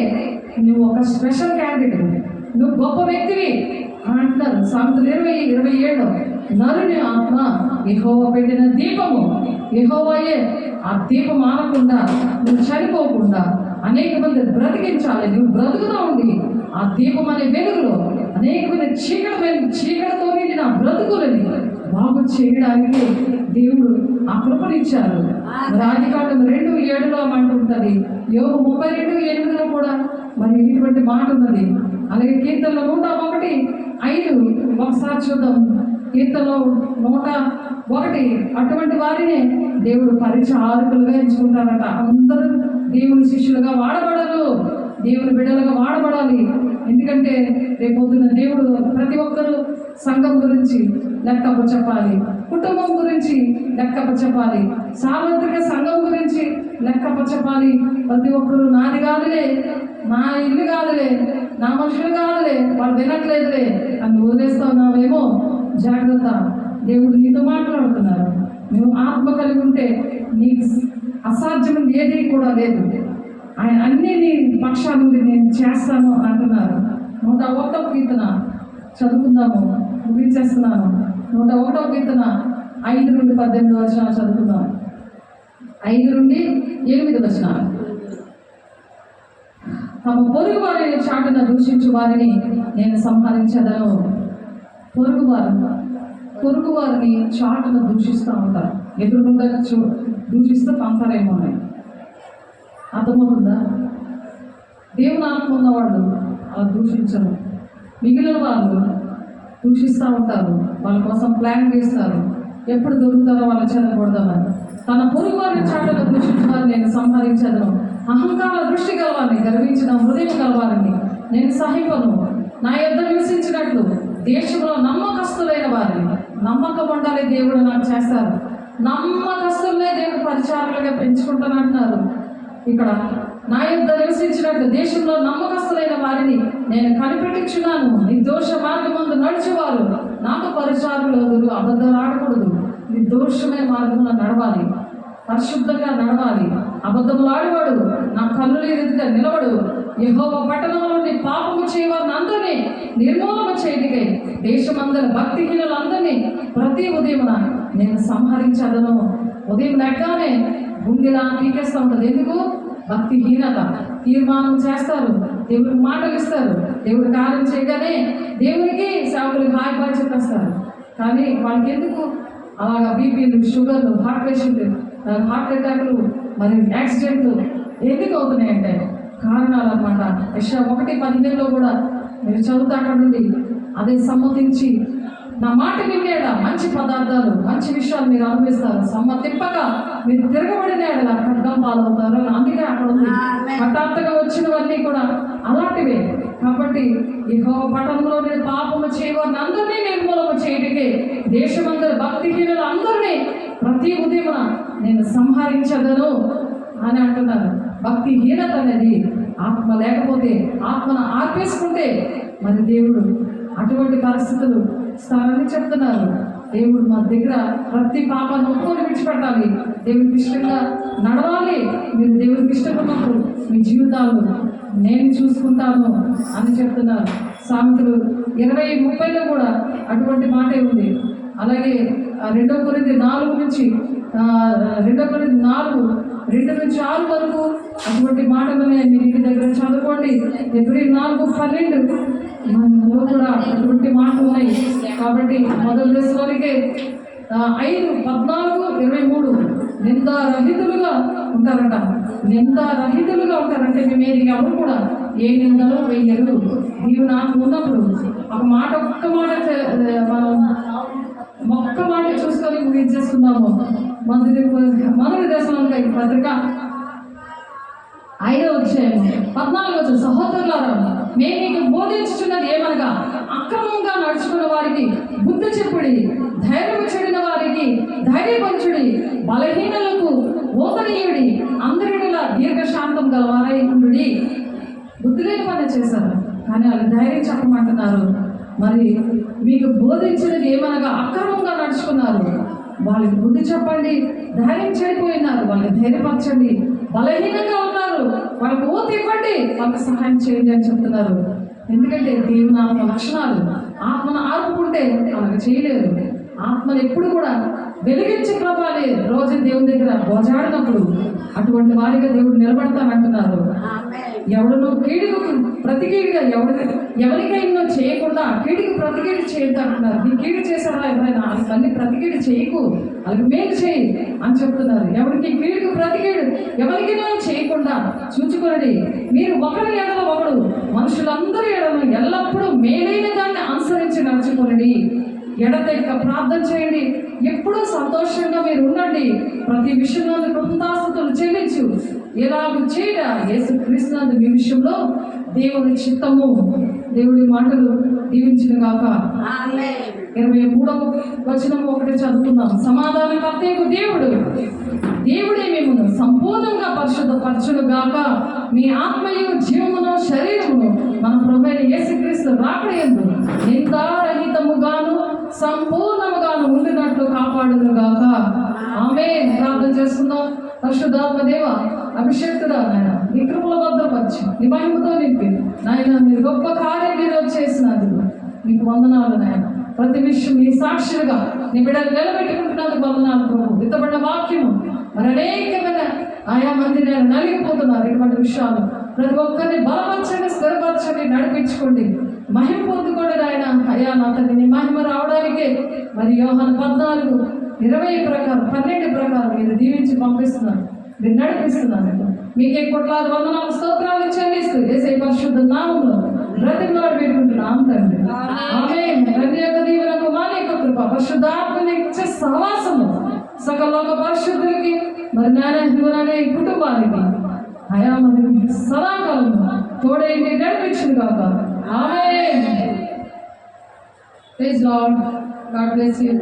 నువ్వు ఒక స్పెషల్ క్యాండిడేట్, నువ్వు గొప్ప వ్యక్తివి అంటారు. సామెతలు 20:27 నరుని ఆత్మ యెహోవా పెట్టిన దీపము, యెహోవాయే ఆ దీపం ఆనకుండా నువ్వు చనిపోకుండా అనేక మంది బ్రతికించాలి. నువ్వు బ్రతుకుతా ఉండి ఆ దీపం అనే వెలుగులో అనేక మంది చీకటితో నిండిన బ్రతుకులని బాగు చేయడానికి దేవుడు ఆ కృపనిచ్చారు. ఆదికాండం 2:7 అంటుంటది. యోబు 32:8 కూడా మరి ఇటువంటి మాట ఉన్నది. అలాగే కీర్తనలో 101:5 ఒకసారి చూద్దాం. కీర్తనలో 101 అటువంటి వారిని దేవుడు పరిచారకులుగా ఎంచుకుంటారట. అందరూ దేవుని శిష్యులుగా వాడబడరు, దేవుని బిడ్డలుగా వాడబడాలి. ఎందుకంటే రేపొద్దున దేవుడు ప్రతి ఒక్కరూ సంఘం గురించి లెక్కప్ప చెప్పాలి, కుటుంబం గురించి లెక్కప్ప చెప్పాలి, సార్వత్రిక సంఘం గురించి లెక్కప్ప చెప్పాలి. ప్రతి ఒక్కరూ నాది కాదులే, నా ఇల్లు కాదులే, నా మనుషులు కాదులే, వాళ్ళు వినట్లేదులే అని వదిలేస్తా ఉన్నావేమో జాగ్రత్త. దేవుడు నీతో మాట్లాడుతున్నారు. నువ్వు ఆత్మ కలిగి ఉంటే నీకు అసాధ్యం ఏది కూడా లేదు. ఆయన అన్ని నీ పక్షాల నుండి నేను చేస్తాను అంటున్నారు. 101వ కీర్తన చదువుకుందాము, ముగించేస్తున్నాను. 101వ కీర్తన 5 నుండి 18 వచనాలు చదువుకుందాం. 5 నుండి 8 వచనాలు. తమ పొరుగు వారిని చాటున దూషించు వారిని నేను సంహరించదను. పొరుగు వారిని చాటున దూషిస్తూ ఉంటారు. ఎదురుకుండా దూషిస్తూ పంపరేమో ఉన్నాయి. అర్థమవుతుందా? దేవుని ఆత్మ ఉన్నవాళ్ళు అలా దూషించరు. మిగిలిన వాళ్ళు దూషిస్తూ ఉంటారు. వాళ్ళ కోసం ప్లాన్ చేస్తారు, ఎప్పుడు దొరుకుతారో వాళ్ళ చెదకూడదామని. తన పొరుగు వారిని చాటున దూషించిన వారిని నేను సంహరించదను. అహంకార దృష్టి గలవారిని, గర్వించిన హృదయం గలవారిని నేను సహింపను. నా యొద్ద నివసించినట్లు దేశంలో నమ్మకస్తులైన వారిని, నమ్మకం ఉండాలి దేవుడు నాకు చేస్తారు. నమ్మకస్తులనే దేవుడు పరిచారులుగా పెంచుకుంటానంటున్నారు. ఇక్కడ నా యొద్ద నివసించినట్టు దేశంలో నమ్మకస్తులైన వారిని నేను కనిపెట్టుచున్నాను. నిర్దోష మార్గమందు నడిచేవారు నాకు పరిచారులు వదులు. అబద్ధాలు ఆడకూడదు. నిర్దోషమైన మార్గంలో నడవాలి, పరిశుద్ధంగా నడవాలి. అబద్ధములు ఆడవాడు నా కళ్ళు ఎదుట నిలవడు. యెహోవా పట్టణంలోని పాపము చేయవారిని అందరినీ నిర్మూలన చేయటికై దేశమందరి భక్తిహీనులందరినీ ప్రతి ఉదయమున నేను సంహరించదను. ఉదయం లెక్కనే గుండెలా పీకేస్తూ ఉంటుంది. ఎందుకు? భక్తిహీనత. తీర్మానం చేస్తారు, దేవుడికి మాటలు ఇస్తారు, దేవుడి కార్యం చేయగానే దేవునికి సేవకులకు హాయి బాగా చెప్పేస్తారు. కానీ వాళ్ళకి ఎందుకు అలాగా బీపీలు, షుగర్లు, హార్ట్ పేషెంట్లు, హార్ట్ అటాక్లు, మరి యాక్సిడెంట్లు ఎందుకు అవుతున్నాయంటే కారణాలు అన్నమాట. యెషయా 1:15 కూడా మీరు చదువుతా అక్కడ నుండి అదే సమ్మతించి నా మాట వినేడా మంచి పదార్థాలు, మంచి విషయాలు మీరు అనుభవిస్తారు. సమ్మతింపక మీరు తిరగబడినేడా ఖడ్గం పాలవుతారు. అందుకే అక్కడ ఉంది. హఠాత్తుగా వచ్చినవన్నీ కూడా అలాంటివే. కాబట్టి యెహోవా పట్టణంలో నేను పాపము చేయవారిని అందరినీ నిర్మూలన చేయటికే దేశమందరి భక్తిహీనులు అందరినీ ప్రతి ఉదయమున నేను సంహరించదను అని అంటున్నారు. భక్తిహీనత అనేది ఆత్మ లేకపోతే, ఆత్మను ఆర్పేసుకుంటే మరి దేవుడు అటువంటి పరిస్థితులు స్థానాన్ని చెప్తున్నారు. దేవుడు మా దగ్గర ప్రతి పాపాన్ని ఒప్పుకొని విడిచిపెట్టాలి, దేవుడికి ఇష్టంగా నడవాలి. మీరు దేవుడికి ఇష్టపడినప్పుడు మీ జీవితాలు నేను చూసుకుంటాను అని చెప్తున్నారు. సామెతలు 20:30 కూడా అటువంటి మాటే ఉంది. అలాగే 2 కొరింథీ 4 నుంచి 2 కొరింథీ 4:2-6 వరకు అటువంటి మాటలనే మీరు ఇంటి దగ్గర చదువుకోండి. ఏప్రిల్ 4:12 మనలో కూడా అటువంటి మాటలు ఉన్నాయి. కాబట్టి మొదటి దశలోనికే 5:14-23 నిందారహితులుగా ఉంటారట. నిందారహితులుగా ఉంటారంటే మేము ఎవరు కూడా ఏ నిందలు వేయరు. నీవు నాకు ఉన్నప్పుడు ఒక్క మాట ఒక్క మాట చూసుకొని ముగించేస్తున్నాము. మొదటి దశలోనికే పత్రిక 5వ అధ్యాయం 14 సహోదరులారా, నేను నీకు బోధించుచున్నది ఏమనగా, అక్రమంగా నడుచుకున్న వారికి బుద్ధి చెప్పుడి, ధైర్యం చెడిన వారికి ధైర్యపరచుడి, బలహీనులకు ఓతనీయుడి, అందరిలా దీర్ఘశాంతం గలవారై ఉండుడి. బుద్ధి లేని పని చేశారు కానీ వాళ్ళు ధైర్యం చెప్పమంటున్నారు. మరి మీకు బోధించినది ఏమనగా, అక్రమంగా నడుచుకున్నారు, వాళ్ళకి బుద్ధి చెప్పండి. ధైర్యం చెడిపోయినారు, వాళ్ళని ధైర్యపరచండి. బలహీనంగా ఉన్నారు, వాళ్ళకి ఓత ఇవ్వండి, వాళ్ళకి సహాయం చేయండి అని చెప్తున్నారు. ఎందుకంటే దేవుని ఆత్మ లక్షణాలు, ఆత్మను ఆర్పుకుంటే వాళ్ళకి చేయలేరు. ఆత్మను ఎప్పుడు కూడా వెలిగించి ప్రభాలి రోజు దేవుని దగ్గర గోజాడినప్పుడు అటువంటి వారిగా దేవుడు నిలబడతానంటున్నారు. ఎవడను కీడుకు ప్రతికీడుగా ఎవరికైనా చేయకుండా కీడుకు ప్రతికీడు చేయొద్దు అంటున్నారు. నీ కీడు చేశారా ఎవరైనా, వాళ్ళకి ప్రతికీడు చేయకు, వాళ్ళకి మేలు చేయి అని చెప్తున్నారు. ఎవరికి కీడుకు ప్రతికీడు ఎవరికైనా చేయకుండా చూచుకొనడి. మీరు ఒకరి ఎడల ఒకడు మనుషులందరూ ఎడల ఎల్లప్పుడూ మేలైన దాన్ని అనుసరించి నడుచుకొనడి. ఎడతెక్క ప్రార్థన చేయండి, ఎప్పుడూ సంతోషంగా మీరు ఉండండి, ప్రతి విషయంలో కృతజ్ఞతాస్తుతులు చెల్లించు. ఎలాగూ చేయట యేసుక్రీస్తునందు మీ విషయంలో దేవుని చిత్తము. దేవుడి మాటలు దీవించిన గాక. 23వ వచనం ఒకటి చదువుకుందాం. సమాధానకర్తయగు దేవుడే మిమ్మును సంపూర్ణంగా పరిశుద్ధపరచును గాక. మీ ఆత్మయు జీవమును శరీరమును మన ప్రభువైన యేసుక్రీస్తు రాకడయందు నిందారహితముగాను సంపూర్ణముగాను ఉండినట్లు కాపాడును గాక. ఆమేన్. ప్రార్థన చేసుకుందాం. పరిశుద్ధాత్మ దేవ, అభిషేక్తుడా నాయన, నీ కృపల భద్రపరిచి నీ మహిమతో నింపి నాయన, మీరు గొప్ప కార్యం మీరు చేసినందుకు మీకు వందనాలు నాయన. ప్రతి విషయం నీ సాక్షులుగా నీ బిడ్డలు నిలబెట్టుకుంటున్నందుకు వందనాలు ప్రభు. విత్తబడిన వాక్యము మరి అనేకమైన ఆయా మంది నేను నలిగిపోతున్నారు. ఇటువంటి విషయాలు ప్రతి ఒక్కరిని బలపరచండి, స్థిరపరచండి, నడిపించుకోండి, మహిమ పొందుకోండి నాయన. అయ్యా నా తండ్రి, నీ మహిమ రావడానికే మరి యోహాను 14:20 ప్రకారం 12 ప్రకారం మీరు దీవించి పంపిస్తున్నారు, మీరు నడిపిస్తున్నారు. మీకే కోట్లాది వందనాలు స్తోత్రాలు చెల్లిస్తూ యేసయ్య పరిశుద్ధ నామములో బ్రతిమలాడి పెట్టుకుంటున్నాం తండ్రి. ఆమేన్. తండ్రి యొక్క దీవెనకు, మా యొక్క కృప, పరిశుద్ధాత్మని ఇచ్చే సహవాసము సకల లోక పరిశుద్ధులకి మరి నానే కుటుంబానికి అయా మరి సదాకాలం తోడేంటి నడిపించింది కాక. Amen. Praise lord. God bless you.